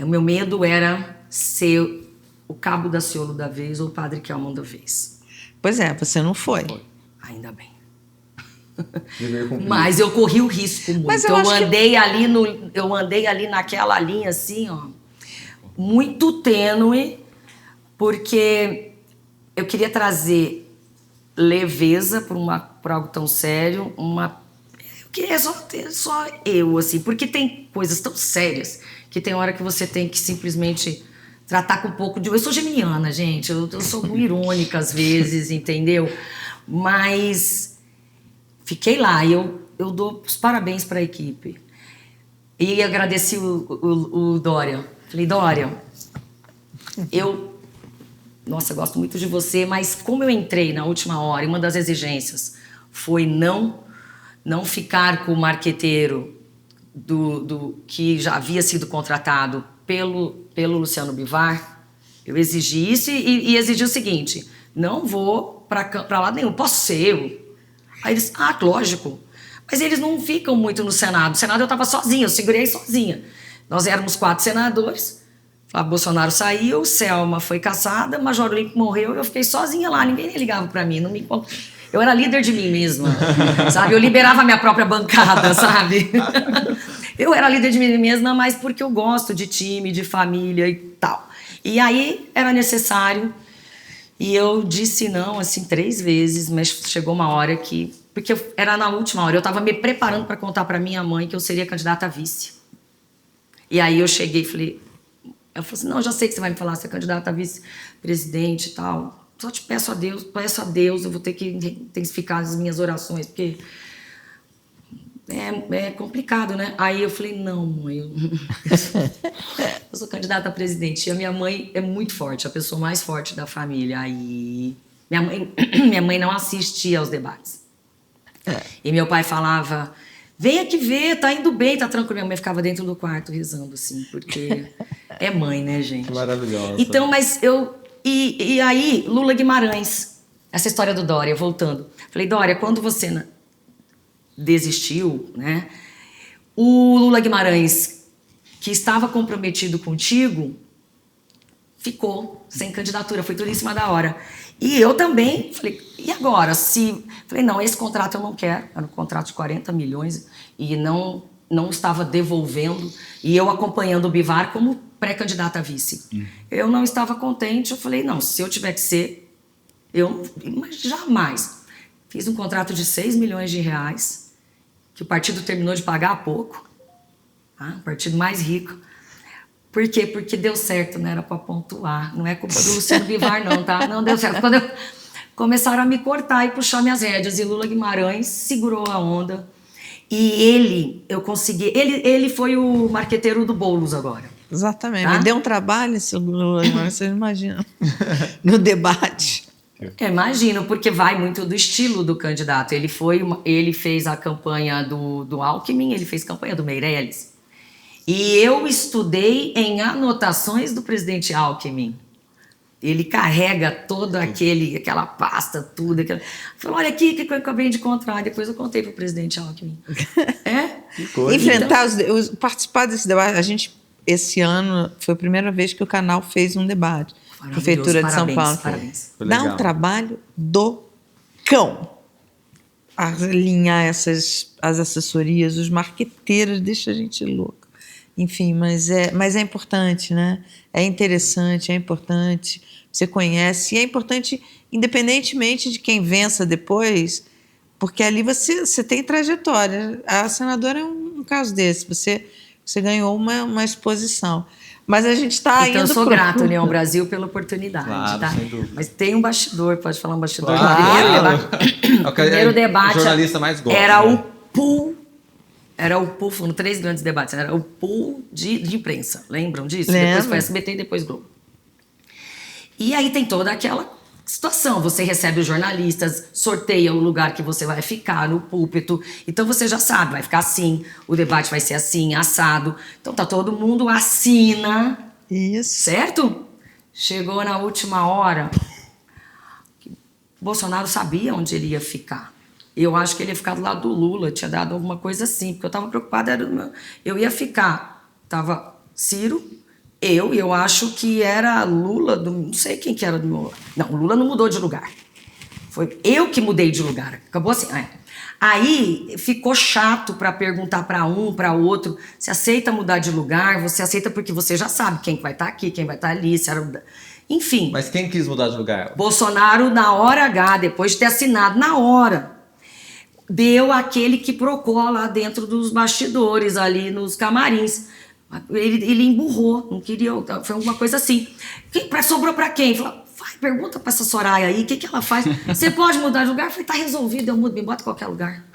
O meu medo era ser o cabo da Ciolo da vez ou o padre Kelman da vez. Pois é, você não foi. Ainda bem. Mas Mas eu corri o risco muito. Mas eu andei ali naquela linha assim, ó, muito tênue, porque eu queria trazer leveza para algo tão sério, eu queria só eu, assim, porque tem coisas tão sérias que tem hora que você tem que simplesmente tratar com um pouco de... Eu sou geminiana, gente, eu sou irônica às vezes, entendeu? Mas fiquei lá e eu dou os parabéns para a equipe. E agradeci o Dória. Falei, Dória, nossa, eu gosto muito de você, mas como eu entrei na última hora, e uma das exigências foi não ficar com o marqueteiro que já havia sido contratado pelo Luciano Bivar, eu exigi isso e exigi o seguinte, não vou para lado nenhum, posso ser eu. Aí eles, lógico. Mas eles não ficam muito no Senado. No Senado eu estava sozinha, eu segurei sozinha. Nós éramos 4 senadores, Flávio Bolsonaro saiu, Selma foi caçada, Major Olímpio morreu, eu fiquei sozinha lá, ninguém ligava para mim, eu era líder de mim mesma, sabe? Eu liberava a minha própria bancada, sabe? Eu era líder de mim mesma, mas porque eu gosto de time, de família e tal. E aí era necessário, e eu disse não, assim, 3 vezes, mas chegou uma hora que... Porque era na última hora, eu estava me preparando para contar para minha mãe que eu seria candidata a vice. E aí eu cheguei e falei... Ela falou assim, não, já sei que você vai me falar, você é candidata a vice-presidente e tal. Só te peço a Deus, eu vou ter que intensificar as minhas orações, porque é complicado, né? Aí eu falei, não, mãe, eu sou candidata a presidente. E a minha mãe é muito forte, a pessoa mais forte da família. Aí minha mãe não assistia aos debates. E meu pai falava, vem aqui ver, tá indo bem, tá tranquilo. Minha mãe ficava dentro do quarto rezando, assim, porque é mãe, né, gente? Maravilhosa. Então, mas E aí, Lula Guimarães, essa história do Dória, voltando. Falei, Dória, quando você desistiu, né? O Lula Guimarães, que estava comprometido contigo, ficou sem candidatura, foi tudo em cima da hora. E eu também falei, e agora? Falei, não, esse contrato eu não quero. Era um contrato de 40 milhões e não estava devolvendo. E eu acompanhando o Bivar como pré-candidata a vice. Eu não estava contente, eu falei, não, se eu tiver que ser, mas jamais. Fiz um contrato de 6 milhões de reais, que o partido terminou de pagar há pouco, tá? O partido mais rico. Por quê? Porque deu certo, não era para pontuar. Não é culpa do Luciano Bivar, não, tá? Não deu certo. Quando começaram a me cortar e puxar minhas rédeas, e Lula Guimarães segurou a onda. E ele foi o marqueteiro do Boulos agora. Exatamente. Tá? Me deu um trabalho esse Lula Guimarães, vocês imaginam, no debate. Eu imagino, porque vai muito do estilo do candidato. Ele fez a campanha do Alckmin, ele fez campanha do Meirelles. E eu estudei em anotações do presidente Alckmin. Ele carrega toda aquela pasta, tudo. Falou, olha aqui, que eu acabei de encontrar. Depois eu contei para o presidente Alckmin. Enfrentar, participar desse debate. Esse ano, foi a primeira vez que o canal fez um debate. Prefeitura de São Paulo. Parabéns. Dá um trabalho do cão. Alinhar as assessorias, os marqueteiros, deixa a gente louca. Enfim, mas é importante, né? É interessante, é importante, você conhece, e é importante independentemente de quem vença depois, porque ali você tem trajetória. A senadora é um caso desse, você ganhou uma exposição. Mas a gente está indo... Então, eu sou grata, União Brasil, pela oportunidade. Claro, tá? sem dúvida. Mas tem um bastidor, pode falar um bastidor? Claro. O primeiro debate O jornalista mais gosta, era né? o pool, foram 3 grandes debates, era o pool de imprensa, lembram disso? Lembro. Depois foi SBT e depois Globo. E aí tem toda aquela situação, você recebe os jornalistas, sorteia o lugar que você vai ficar no púlpito, então você já sabe, vai ficar assim, o debate vai ser assim, assado, então tá todo mundo assina, Isso. certo? Chegou na última hora, Bolsonaro sabia onde ele ia ficar. Eu acho que ele ia ficar do lado do Lula, tinha dado alguma coisa assim, porque eu estava preocupada, eu ia ficar, estava Ciro, eu acho que era Lula, não sei quem que era do meu lado. Não, o Lula não mudou de lugar. Foi eu que mudei de lugar. Acabou assim. Aí ficou chato para perguntar para um, para outro, você aceita mudar de lugar, você aceita porque você já sabe quem vai estar aqui, quem vai estar ali, se era... Enfim. Mas quem quis mudar de lugar? Bolsonaro, na hora H, depois de ter assinado, na hora, deu aquele que procou lá dentro dos bastidores, ali nos camarins. Ele emburrou, não queria, foi alguma coisa assim. Sobrou para quem? Falou, Vai, pergunta pra essa Soraya aí, o que ela faz? Você pode mudar de lugar? Eu falei, tá resolvido, eu mudo, me bota em qualquer lugar.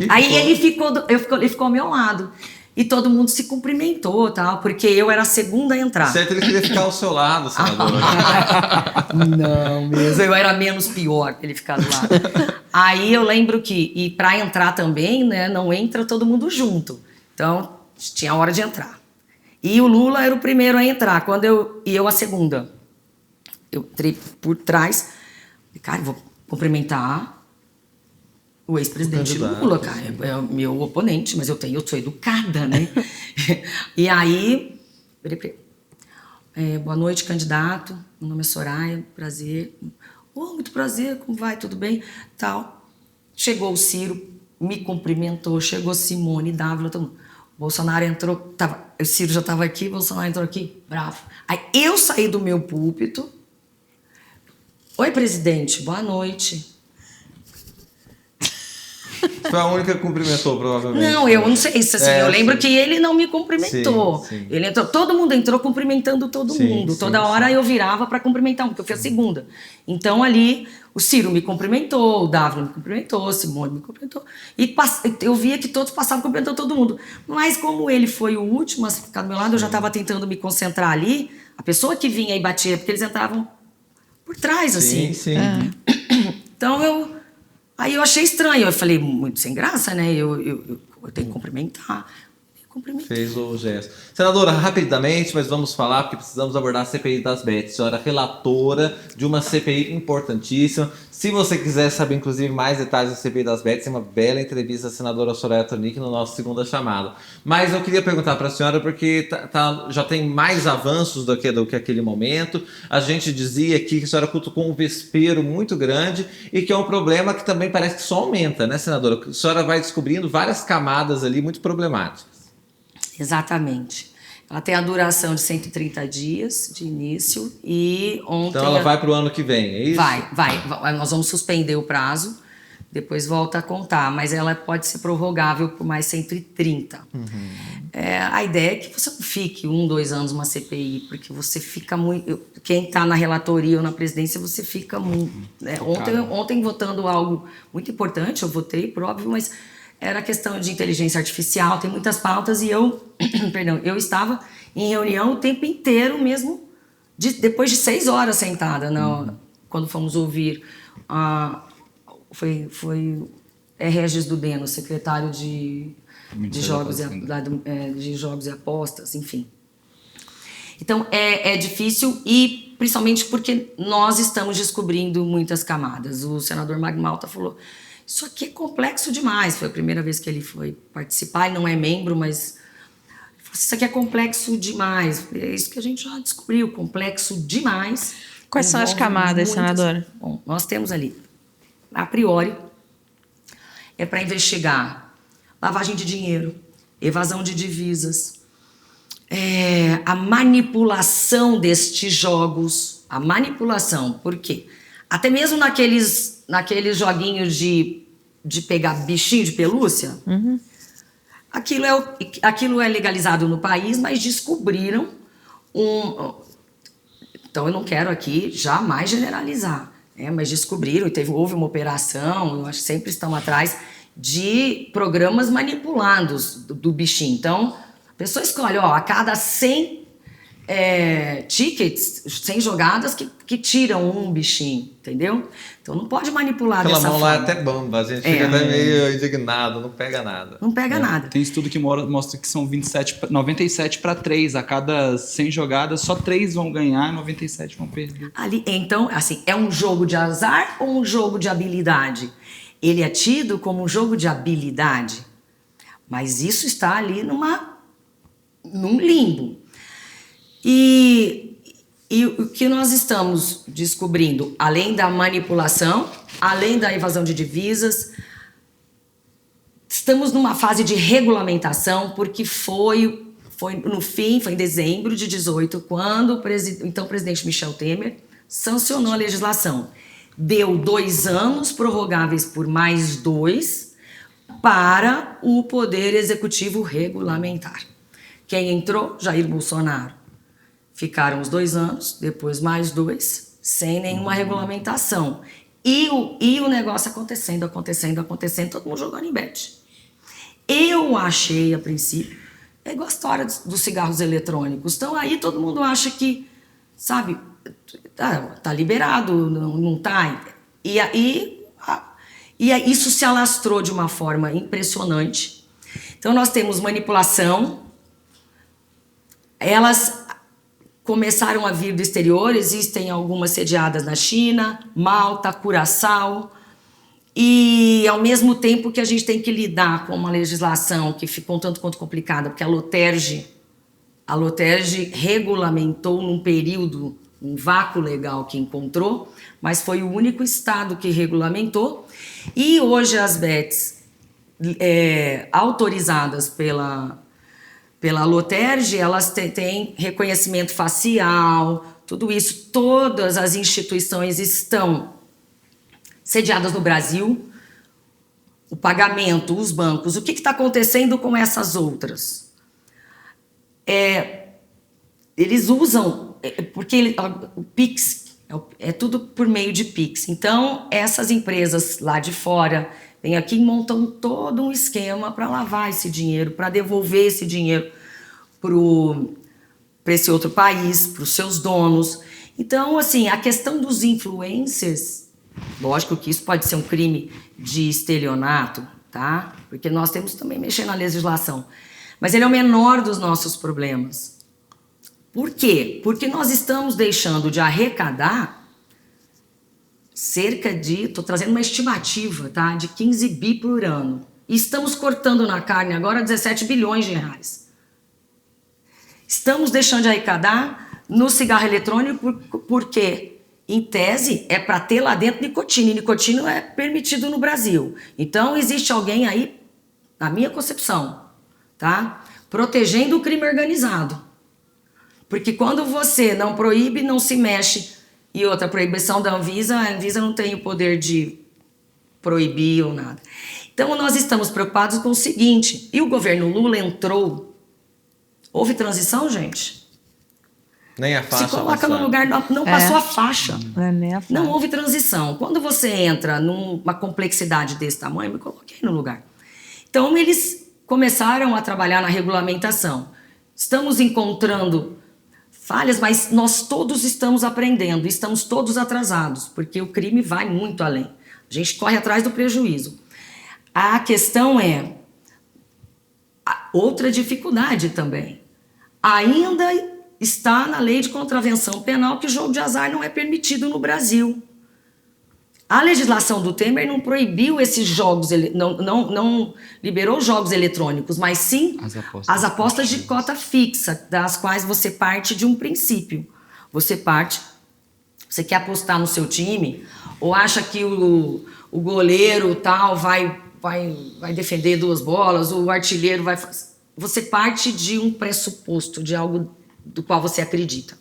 Aí ele ficou ao meu lado. E todo mundo se cumprimentou, tal, porque eu era a segunda a entrar. Certo, ele queria ficar ao seu lado, senadora. Não, mesmo. Eu era menos pior pra ele ficar do lado. Aí eu lembro que, e pra entrar também, né, não entra todo mundo junto. Então, tinha hora de entrar. E o Lula era o primeiro a entrar, e eu a segunda. Eu entrei por trás, falei, cara, eu vou cumprimentar o ex-presidente Lula, cara, é o meu oponente, mas eu sou educada, né? E aí, boa noite, candidato, meu nome é Soraya, prazer. Muito prazer, como vai, tudo bem? Tal. Chegou o Ciro, me cumprimentou, chegou Simone, Dávila, todo mundo. O Bolsonaro entrou, o Ciro já estava aqui, o Bolsonaro entrou aqui, bravo. Aí eu saí do meu púlpito, oi, presidente, boa noite. Foi a única que cumprimentou, provavelmente. Não, eu não sei se assim, eu lembro que ele não me cumprimentou. Sim. Ele entrou, todo mundo entrou cumprimentando todo mundo. Toda hora eu virava para cumprimentar um, porque eu fui a segunda. Então ali o Ciro me cumprimentou, o Dávila me cumprimentou, a Simone me cumprimentou. E eu via que todos passavam cumprimentando todo mundo. Mas como ele foi o último a ficar do meu lado, eu já estava tentando me concentrar ali. A pessoa que vinha e batia, porque eles entravam por trás, assim. Sim. Então aí eu achei estranho, eu falei, muito sem graça, né? Eu tenho que cumprimentar. Fez o gesto. Senadora, rapidamente, mas vamos falar, porque precisamos abordar a CPI das Bets. A senhora é relatora de uma CPI importantíssima. Se você quiser saber, inclusive, mais detalhes da CPI das Bets, tem uma bela entrevista da senadora Soraya Tronic no nosso segunda chamada. Mas eu queria perguntar para a senhora, porque já tem mais avanços do que aquele momento. A gente dizia aqui que a senhora cutucou um vespeiro muito grande e que é um problema que também parece que só aumenta, né, senadora? A senhora vai descobrindo várias camadas ali muito problemáticas. Exatamente. Ela tem a duração de 130 dias de início e ontem... Então ela vai para o ano que vem, é isso? Vai. Nós vamos suspender o prazo, depois volta a contar, mas ela pode ser prorrogável por mais 130. A ideia é que você não fique 2 anos uma CPI, porque você fica muito... Quem está na relatoria ou na presidência, você fica muito... Né? Ontem votando algo muito importante, eu votei, por óbvio, mas... Era questão de inteligência artificial, tem muitas pautas, e eu estava em reunião o tempo inteiro mesmo, depois de 6 horas sentada, quando fomos ouvir, foi Regis Dudeno, secretário de jogos e apostas, enfim. Então, é difícil, e principalmente porque nós estamos descobrindo muitas camadas. O senador Magmalta falou... Isso aqui é complexo demais. Foi a primeira vez que ele foi participar. Ele não é membro, mas... Isso aqui é complexo demais. É isso que a gente já descobriu. Complexo demais. Quais são as camadas, senadora? Bom, nós temos ali, a priori, é para investigar lavagem de dinheiro, evasão de divisas, a manipulação destes jogos. A manipulação, por quê? Até mesmo naqueles joguinhos de pegar bichinho de pelúcia, aquilo é legalizado no país, mas descobriram então eu não quero aqui jamais generalizar, mas descobriram, e houve uma operação, eu acho que sempre estão atrás, de programas manipulados do bichinho. Então, a pessoa escolhe, a cada 100 tickets, 100 jogadas que tiram um bichinho, entendeu? Então não pode manipular dessa forma. Aquela mão lá é até bamba, a gente fica até meio indignado, não pega nada. Não pega nada. Tem estudo que mostra que são 97 para 3, a cada 100 jogadas, só 3 vão ganhar, 97 vão perder. Então, assim, é um jogo de azar ou um jogo de habilidade? Ele é tido como um jogo de habilidade, mas isso está ali num limbo. E o que nós estamos descobrindo, além da manipulação, além da evasão de divisas, estamos numa fase de regulamentação, porque foi em dezembro de 2018, quando o presidente Michel Temer sancionou a legislação. Deu 2 anos prorrogáveis por mais 2 para o Poder Executivo regulamentar. Quem entrou? Jair Bolsonaro. Ficaram os 2 anos, depois mais 2, sem nenhuma regulamentação. E o negócio acontecendo, todo mundo jogando em bet. Eu achei, a princípio, é igual a história dos cigarros eletrônicos. Então, aí todo mundo acha que, sabe, tá liberado, não tá. E aí isso se alastrou de uma forma impressionante. Então, nós temos manipulação. Elas começaram a vir do exterior, existem algumas sediadas na China, Malta, Curaçao, e ao mesmo tempo que a gente tem que lidar com uma legislação que ficou um tanto quanto complicada, porque a Loterge regulamentou num período, um vácuo legal que encontrou, mas foi o único estado que regulamentou, e hoje as bets autorizadas pela Loterge, elas têm reconhecimento facial, tudo isso, todas as instituições estão sediadas no Brasil, o pagamento, os bancos, o que está acontecendo com essas outras? Eles usam, porque o Pix, é tudo por meio de Pix, então essas empresas lá de fora vêm aqui e montam todo um esquema para lavar esse dinheiro, para devolver esse dinheiro para esse outro país, para os seus donos. Então, assim, a questão dos influencers, lógico que isso pode ser um crime de estelionato, tá? Porque nós temos também mexer na legislação. Mas ele é o menor dos nossos problemas. Por quê? Porque nós estamos deixando de arrecadar cerca de, estou trazendo uma estimativa, tá? De 15 bi por ano. E estamos cortando na carne agora 17 bilhões de reais. Estamos deixando de arrecadar no cigarro eletrônico porque, em tese, é para ter lá dentro nicotina. E nicotina é permitido no Brasil. Então, existe alguém aí, na minha concepção, tá? Protegendo o crime organizado. Porque quando você não proíbe, não se mexe. E outra proibição da Anvisa, a Anvisa não tem o poder de proibir ou nada. Então, nós estamos preocupados com o seguinte, e o governo Lula entrou, houve transição, gente? Nem a faixa. Se coloca no lugar, não passou a faixa. Não houve transição. Quando você entra numa complexidade desse tamanho, me coloquei no lugar. Então, eles começaram a trabalhar na regulamentação. Estamos encontrando falhas, mas nós todos estamos aprendendo, estamos todos atrasados, porque o crime vai muito além. A gente corre atrás do prejuízo. A questão é outra dificuldade também. Ainda está na lei de contravenção penal que jogo de azar não é permitido no Brasil. A legislação do Temer não proibiu esses jogos, não liberou jogos eletrônicos, mas sim as apostas de cota fixa, das quais você parte de um princípio. Você quer apostar no seu time, ou acha que o goleiro tal vai defender 2 bolas, ou o artilheiro vai... Você parte de um pressuposto, de algo do qual você acredita.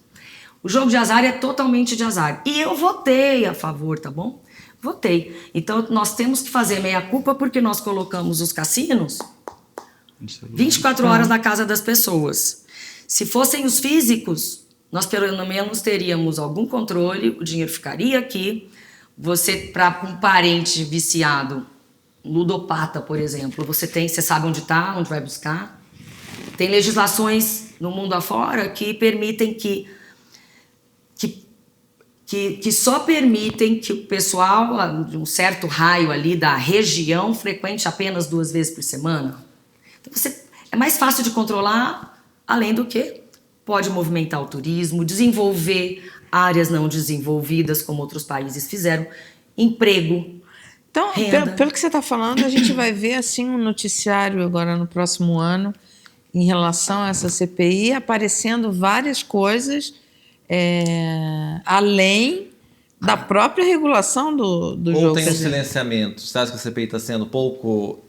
O jogo de azar é totalmente de azar. E eu votei a favor, tá bom? Votei. Então, nós temos que fazer meia-culpa porque nós colocamos os cassinos 24 horas na casa das pessoas. Se fossem os físicos, nós pelo menos teríamos algum controle, o dinheiro ficaria aqui. Você, para um parente viciado, ludopata, por exemplo, você sabe onde está, onde vai buscar. Tem legislações no mundo afora que permitem que só permitem que o pessoal de um certo raio ali da região frequente apenas 2 vezes por semana. Então é mais fácil de controlar, além do que pode movimentar o turismo, desenvolver áreas não desenvolvidas, como outros países fizeram, emprego, então, renda. Pelo que você está falando, a gente vai ver assim um noticiário agora no próximo ano em relação a essa CPI, aparecendo várias coisas além da própria regulação do jogo. Ou tem um silenciamento? Você acha que a CPI está sendo pouco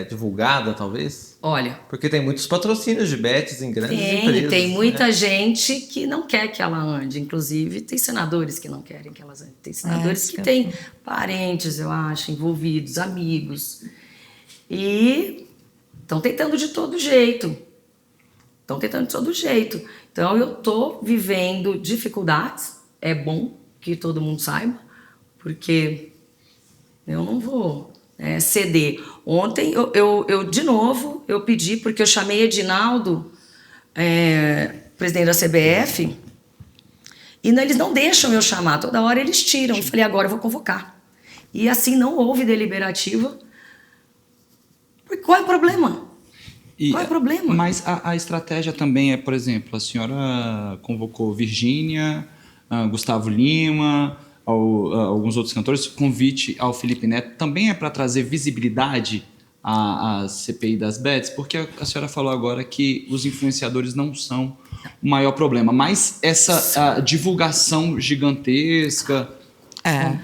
divulgada, talvez? Olha... Porque tem muitos patrocínios de bets em grandes empresas. Tem muita gente que não quer que ela ande. Inclusive, tem senadores que não querem que elas andem. Tem senadores que têm parentes, eu acho, envolvidos, amigos. E estão tentando de todo jeito. Então, eu estou vivendo dificuldades, é bom que todo mundo saiba, porque eu não vou ceder. Ontem, de novo, eu pedi, porque eu chamei Edinaldo, presidente da CBF, e eles não deixam eu chamar, toda hora eles tiram. Eu falei, agora eu vou convocar. E assim não houve deliberativa. Qual é o problema? Qual é o problema? Mas a estratégia também é, por exemplo, a senhora convocou Virgínia, Gustavo Lima, alguns outros cantores, convite ao Felipe Neto também é para trazer visibilidade à CPI das bets, porque a senhora falou agora que os influenciadores não são o maior problema, mas essa divulgação gigantesca,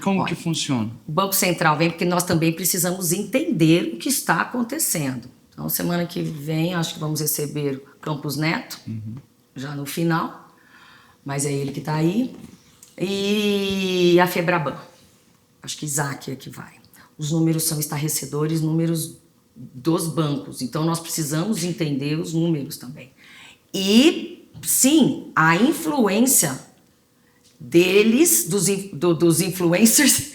como que funciona? O Banco Central vem porque nós também precisamos entender o que está acontecendo. Então, semana que vem, acho que vamos receber o Campos Neto, já no final, mas é ele que está aí, e a Febraban. Acho que Isaac é que vai. Os números são estarrecedores, números dos bancos, então nós precisamos entender os números também. E, sim, a influência deles, dos influencers,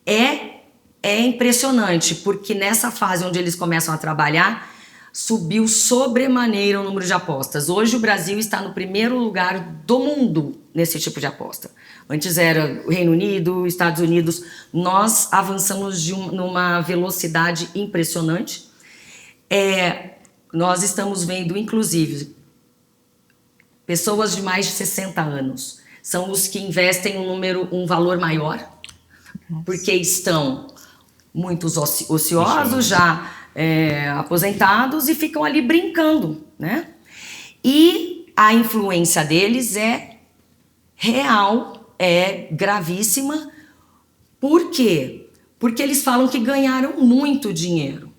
é impressionante, porque nessa fase onde eles começam a trabalhar, subiu sobremaneira o número de apostas. Hoje o Brasil está no primeiro lugar do mundo nesse tipo de aposta. Antes era o Reino Unido, Estados Unidos. Nós avançamos numa velocidade impressionante. Nós estamos vendo, inclusive, pessoas de mais de 60 anos. São os que investem um valor maior, porque estão muitos ociosos, já aposentados, e ficam ali brincando, né? E a influência deles é real, é gravíssima. Por quê? Porque eles falam que ganharam muito dinheiro.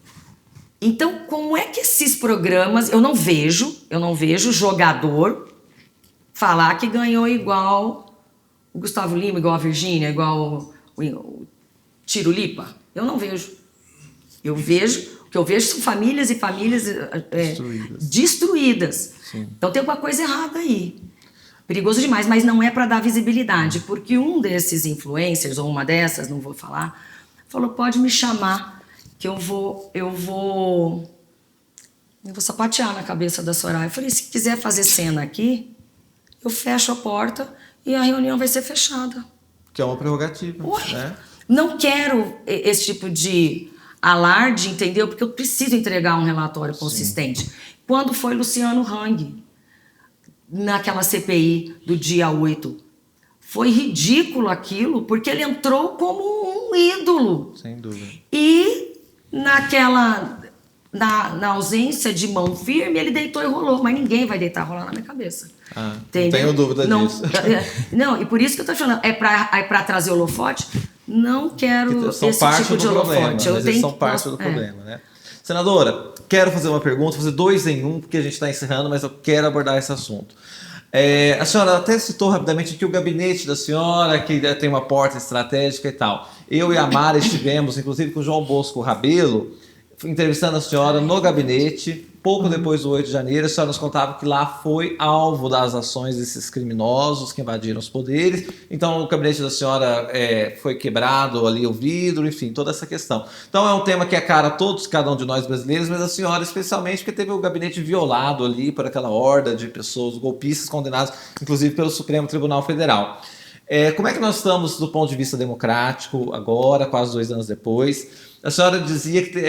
Então, como é que esses programas... Eu não vejo jogador falar que ganhou igual o Gustavo Lima, igual a Virgínia, igual o Tiro Lipa. Eu não vejo. O que eu vejo são famílias e famílias destruídas. Sim. Então tem alguma coisa errada aí. Perigoso demais, mas não é para dar visibilidade, porque um desses influencers, ou uma dessas, não vou falar, falou, pode me chamar, que eu vou sapatear na cabeça da Soraya. Eu falei, se quiser fazer cena aqui, eu fecho a porta e a reunião vai ser fechada. Que é uma prerrogativa, né? Não quero esse tipo de alarde, entendeu? Porque eu preciso entregar um relatório consistente. Sim. Quando foi Luciano Hang, naquela CPI do dia 8, foi ridículo aquilo, porque ele entrou como um ídolo. Sem dúvida. E na ausência de mão firme, ele deitou e rolou, mas ninguém vai deitar e rolar na minha cabeça. Não tenho dúvida disso. Não, e por isso que eu tô falando, é pra trazer holofote? Não quero esse tipo de holofote. Eles são parte do problema, né? Senadora, quero fazer uma pergunta, fazer 2 em 1, porque a gente está encerrando, mas eu quero abordar esse assunto. A senhora até citou rapidamente aqui o gabinete da senhora, que tem uma porta estratégica e tal. Eu e a Mara estivemos, inclusive com o João Bosco Rabelo, entrevistando a senhora no gabinete, pouco depois do 8 de janeiro. A senhora nos contava que lá foi alvo das ações desses criminosos que invadiram os poderes. Então o gabinete da senhora foi quebrado ali, o vidro, enfim, toda essa questão. Então é um tema que é caro a todos, cada um de nós brasileiros, mas a senhora especialmente, porque teve o gabinete violado ali por aquela horda de pessoas golpistas condenadas, inclusive pelo Supremo Tribunal Federal. Como é que nós estamos do ponto de vista democrático agora, quase 2 anos depois? A senhora dizia que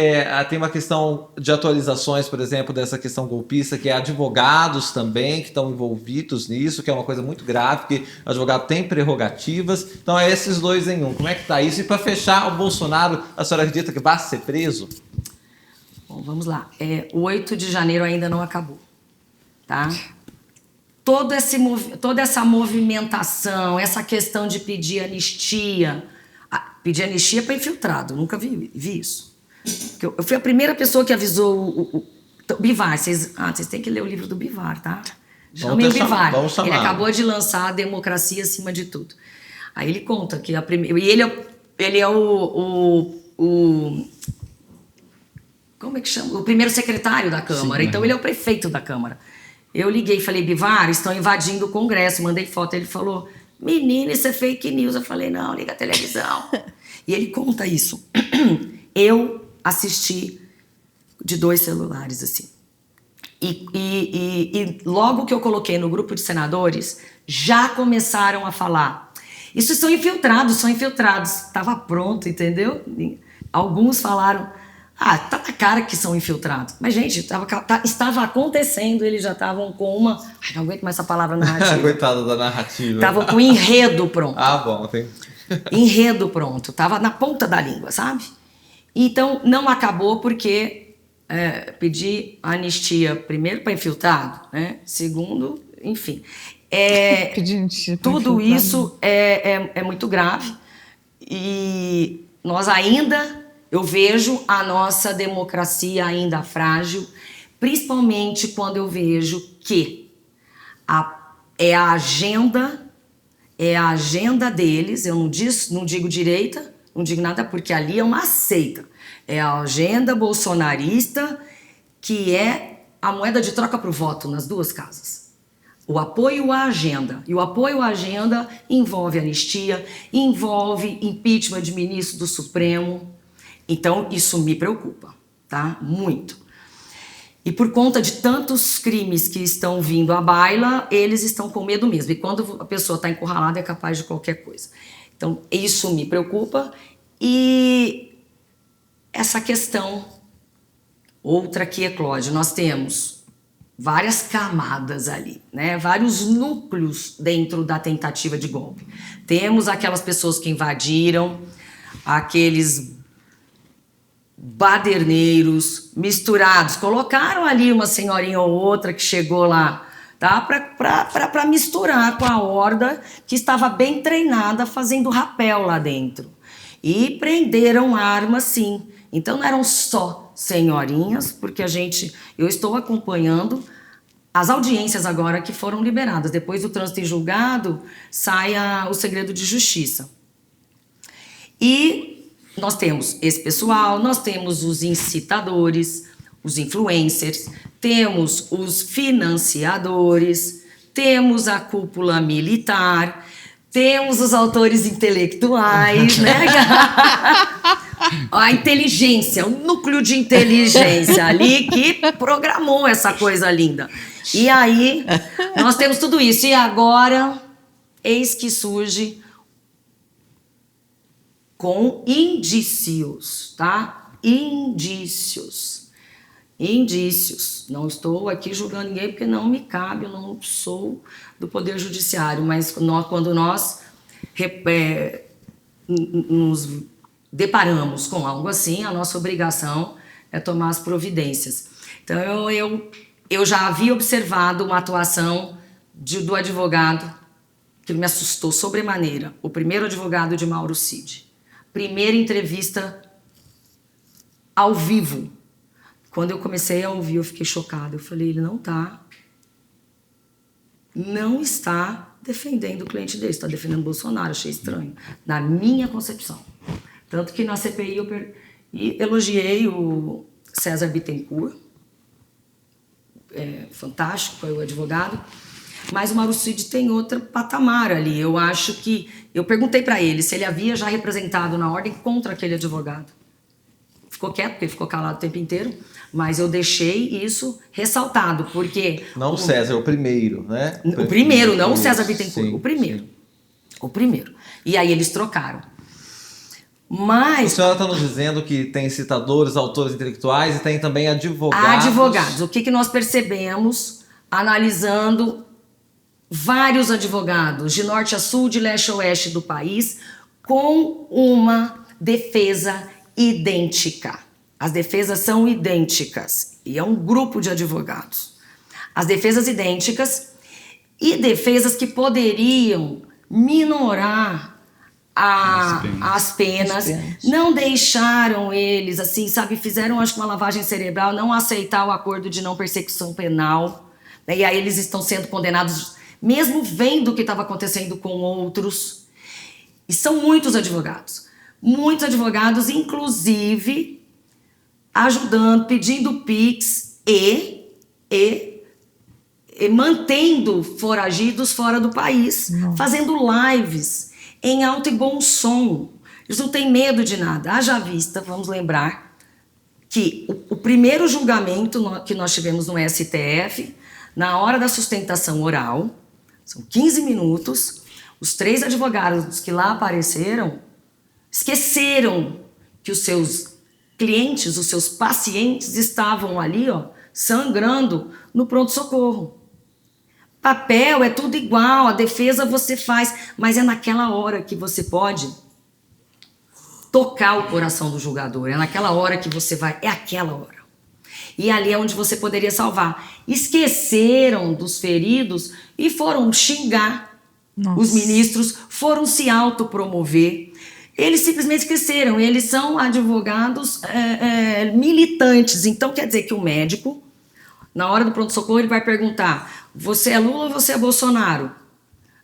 tem uma questão de atualizações, por exemplo, dessa questão golpista, que é advogados também que estão envolvidos nisso, que é uma coisa muito grave, porque o advogado tem prerrogativas. Então é esses 2 em 1. Como é que está isso? E para fechar, o Bolsonaro, a senhora acredita que vai ser preso? Bom, vamos lá. O 8 de janeiro ainda não acabou, tá? Toda essa movimentação, essa questão de pedir anistia para infiltrado, nunca vi isso. Eu fui a primeira pessoa que avisou o Bivar. Vocês têm que ler o livro do Bivar, tá? Chamem o Bivar. Ele acabou de lançar A Democracia Acima de Tudo. Aí ele conta que e ele é como é que chama? O primeiro secretário da Câmara. Sim, então ele é o prefeito da Câmara. Eu liguei e falei, Bivar, estão invadindo o Congresso. Mandei foto. Ele falou, menina, isso é fake news. Eu falei, não, liga a televisão. E ele conta isso. Eu assisti de 2 celulares, assim. E logo que eu coloquei no grupo de senadores, já começaram a falar. Isso são infiltrados. Estava pronto, entendeu? Alguns falaram, tá na cara que são infiltrados. Mas, gente, estava acontecendo, eles já estavam com uma... Ai, não aguento mais essa palavra narrativa. Coitada da narrativa. Estavam com enredo pronto. Bom, tem... Enredo pronto. Estava na ponta da língua, sabe? Então, não acabou porque... pedir anistia, primeiro, para infiltrado, né? Segundo, enfim. Tudo isso é muito grave e nós ainda, eu vejo a nossa democracia ainda frágil, principalmente quando eu vejo que é a agenda deles, eu não digo direita, não digo nada porque ali é uma seita. É a agenda bolsonarista, que é a moeda de troca para o voto nas 2 casas. O apoio à agenda. E o apoio à agenda envolve anistia, envolve impeachment de ministro do Supremo. Então, isso me preocupa, tá? Muito. E por conta de tantos crimes que estão vindo à baila, eles estão com medo mesmo. E quando a pessoa está encurralada, é capaz de qualquer coisa. Então, isso me preocupa. E... essa questão, outra que eclode, nós temos várias camadas ali, né? Vários núcleos dentro da tentativa de golpe. Temos aquelas pessoas que invadiram, aqueles baderneiros misturados, colocaram ali uma senhorinha ou outra que chegou lá, tá? Para misturar com a horda que estava bem treinada fazendo rapel lá dentro. E prenderam armas, sim. Então não eram só senhorinhas, porque eu estou acompanhando as audiências agora que foram liberadas. Depois do trânsito em julgado, sai o segredo de justiça. E nós temos esse pessoal, nós temos os incitadores, os influencers, temos os financiadores, temos a cúpula militar, temos os autores intelectuais, né? A inteligência, o núcleo de inteligência ali que programou essa coisa linda. E aí, nós temos tudo isso. E agora, eis que surge com indícios, tá? Indícios. Não estou aqui julgando ninguém porque não me cabe, eu não sou do Poder Judiciário, mas quando nós nos deparamos com algo assim, a nossa obrigação é tomar as providências. Então, eu já havia observado uma atuação do advogado que me assustou sobremaneira, o primeiro advogado de Mauro Cid. Primeira entrevista ao vivo. Quando eu comecei a ouvir, eu fiquei chocada. Eu falei, ele não está defendendo o cliente dele, está defendendo o Bolsonaro, achei estranho, na minha concepção. Tanto que na CPI eu elogiei o César Bittencourt, fantástico, foi o advogado, mas o Mauro Cid tem outro patamar ali. Eu acho que... Eu perguntei para ele se ele havia já representado na ordem contra aquele advogado. Ficou quieto, porque ele ficou calado o tempo inteiro, mas eu deixei isso ressaltado, porque... Não o César, o primeiro, né? O primeiro, não o César Bittencourt, sim, o primeiro. Sim. O primeiro. E aí eles trocaram. Mas... A senhora está nos dizendo que tem citadores, autores intelectuais e tem também advogados. Advogados. O que nós percebemos analisando vários advogados de norte a sul, de leste a oeste do país, com uma defesa idêntica. As defesas são idênticas e é um grupo de advogados. As defesas idênticas e defesas que poderiam minorar as penas, não deixaram eles, assim, sabe, fizeram, acho que uma lavagem cerebral, não aceitar o acordo de não persecução penal, né? E aí eles estão sendo condenados, mesmo vendo o que estava acontecendo com outros. E são muitos advogados, inclusive ajudando, pedindo Pix e mantendo foragidos fora do país, fazendo lives em alto e bom som. Eles não têm medo de nada. Haja vista, vamos lembrar, que o primeiro julgamento que nós tivemos no STF, na hora da sustentação oral, são 15 minutos, os 3 advogados que lá apareceram esqueceram que os seus clientes, os seus pacientes estavam ali, ó, sangrando no pronto-socorro. Papel é tudo igual, a defesa você faz, mas é naquela hora que você pode tocar o coração do julgador, é naquela hora que você vai, é aquela hora. E ali é onde você poderia salvar. Esqueceram dos feridos e foram xingar. Nossa. Os ministros, foram se autopromover. Eles simplesmente esqueceram, eles são advogados militantes. Então quer dizer que o médico, na hora do pronto-socorro, ele vai perguntar: você é Lula ou você é Bolsonaro?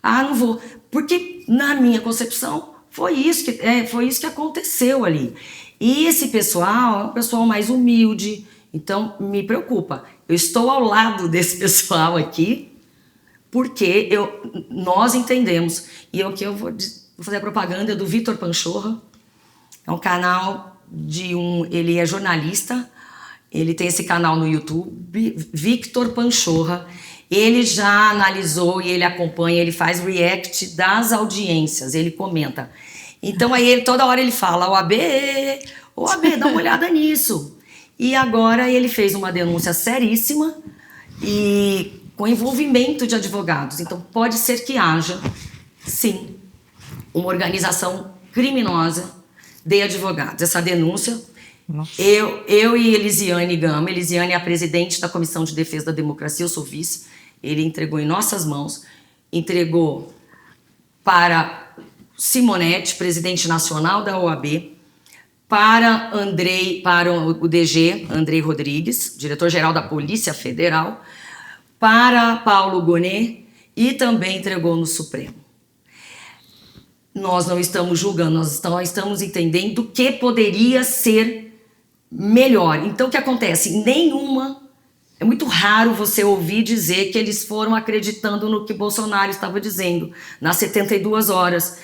Ah, não vou. Porque, na minha concepção, foi isso que aconteceu ali. E esse pessoal é um pessoal mais humilde, então me preocupa. Eu estou ao lado desse pessoal aqui, porque nós entendemos. E eu vou fazer a propaganda do Vitor Panchorra. É um canal ele é jornalista, ele tem esse canal no YouTube, Victor Panchorra. Ele já analisou e ele acompanha, ele faz react das audiências, ele comenta. Então aí toda hora ele fala: OAB, dá uma olhada nisso. E agora ele fez uma denúncia seríssima e com envolvimento de advogados. Então pode ser que haja, sim, uma organização criminosa de advogados. Essa denúncia, eu e Elisiane Gama, Elisiane é a presidente da Comissão de Defesa da Democracia, eu sou vice, ele entregou em nossas mãos, entregou para Simonetti, presidente nacional da OAB, para o DG, Andrei Rodrigues, diretor-geral da Polícia Federal, para Paulo Gonet e também entregou no Supremo. Nós não estamos julgando, nós estamos entendendo o que poderia ser melhor. Então, o que acontece? É muito raro você ouvir dizer que eles foram acreditando no que Bolsonaro estava dizendo nas 72 horas.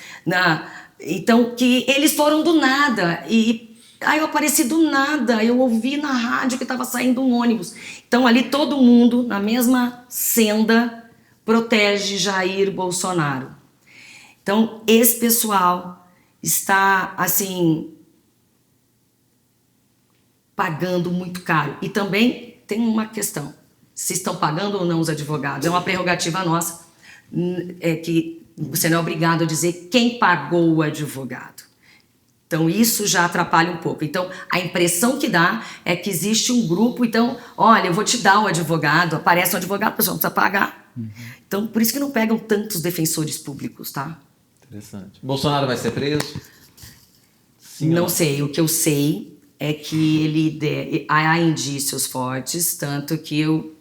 Então, que eles foram do nada. Eu apareci do nada, eu ouvi na rádio que estava saindo um ônibus. Então, ali todo mundo, na mesma senda, protege Jair Bolsonaro. Então, esse pessoal está, assim, pagando muito caro. E também tem uma questão: se estão pagando ou não os advogados. É uma prerrogativa nossa, que você não é obrigado a dizer quem pagou o advogado. Então, isso já atrapalha um pouco. Então, a impressão que dá é que existe um grupo, então, olha, eu vou te dar um advogado, aparece um advogado, a pessoa não precisa pagar. Uhum. Então, por isso que não pegam tantos defensores públicos, tá? Interessante. Bolsonaro vai ser preso? Sim, não sei. O que eu sei é que há indícios fortes, tanto que eu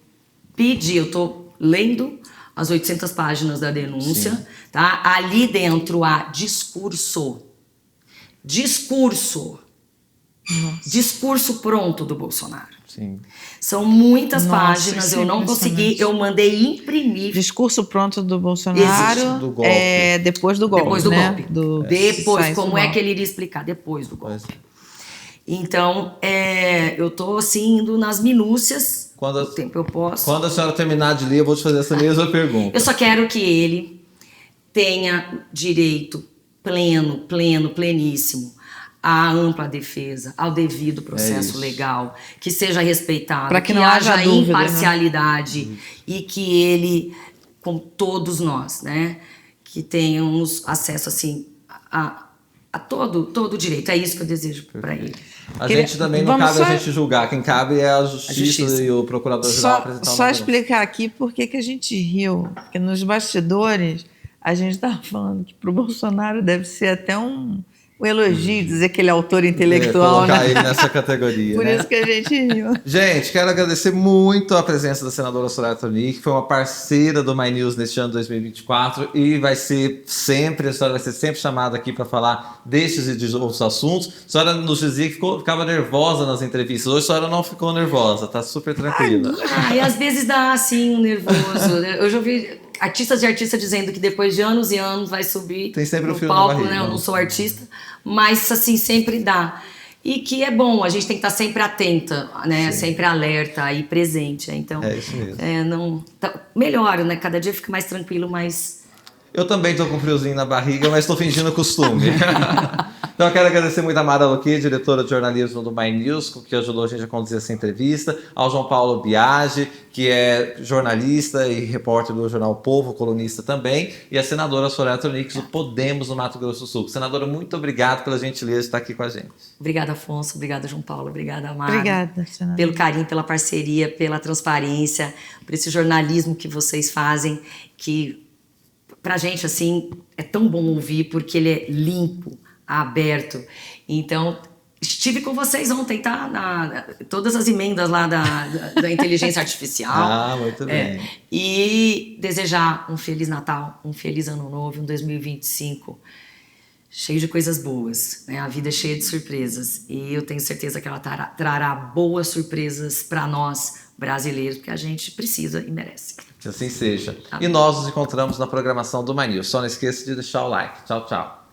estou lendo as 800 páginas da denúncia, sim, tá? Ali dentro há discurso pronto do Bolsonaro. Sim. São muitas páginas, eu não consegui, eu mandei imprimir. Discurso pronto do Bolsonaro do golpe. Depois do golpe. Depois do né? golpe. Depois, como é que ele iria explicar? Depois do golpe. Então, eu estou assim, indo nas minúcias. O tempo eu posso. Quando a senhora terminar de ler, eu vou te fazer essa mesma pergunta. Eu só quero que ele tenha direito pleníssimo à ampla defesa, ao devido processo legal, que seja respeitado, para que não haja dúvida, imparcialidade, né? E que ele, como todos nós, né, que tenhamos acesso assim a todo o direito. É isso que eu desejo para ele. A gente também não cabe a gente julgar, quem cabe é a justiça e o procurador-geral apresentar Só explicar aqui por que a gente riu, porque nos bastidores a gente estava falando que para o Bolsonaro deve ser até um o elogio, dizer que ele é autor intelectual, colocar né? ele nessa categoria. Por né? isso que a gente riu. Gente, quero agradecer muito a presença da senadora Soraya Tronic, que foi uma parceira do My News neste ano 2024 e vai ser sempre, a senhora vai ser sempre chamada aqui para falar destes e de outros assuntos. A senhora nos dizia que ficava nervosa nas entrevistas. Hoje a senhora não ficou nervosa, tá super tranquila. E às vezes dá assim um nervoso. Eu já ouvi artistas e artistas dizendo que depois de anos e anos vai subir Tem sempre no o fio na palco, barriga, né? Eu né? não sou artista, mas assim sempre dá. E que é bom, a gente tem que estar sempre atenta, né? Sim. Sempre alerta e presente. Então, É isso mesmo. não melhora, né? Cada dia fica mais tranquilo, mas Eu também tô com friozinho na barriga, mas tô fingindo costume. Então eu quero agradecer muito a Mara Luque, diretora de jornalismo do My News, que ajudou a gente a conduzir essa entrevista, ao João Paulo Biagi, que é jornalista e repórter do jornal Povo, colunista também, e a senadora Soraya Tronic, do Podemos no Mato Grosso do Sul. Senadora, muito obrigado pela gentileza de estar aqui com a gente. obrigada, Afonso, obrigada, João Paulo, obrigada, Mara. Obrigada, senadora. Pelo carinho, pela parceria, pela transparência, por esse jornalismo que vocês fazem, que pra gente, assim, é tão bom ouvir, porque ele é limpo, aberto. Então, estive com vocês ontem, tá? Todas as emendas lá da inteligência artificial. Ah, muito bem. E desejar um Feliz Natal, um Feliz Ano Novo, um 2025 cheio de coisas boas, né? A vida é cheia de surpresas. E eu tenho certeza que ela trará boas surpresas para nós, brasileiros, porque a gente precisa e merece. Que assim seja. E nós nos encontramos na programação do My News. Só não esqueça de deixar o like. Tchau, tchau.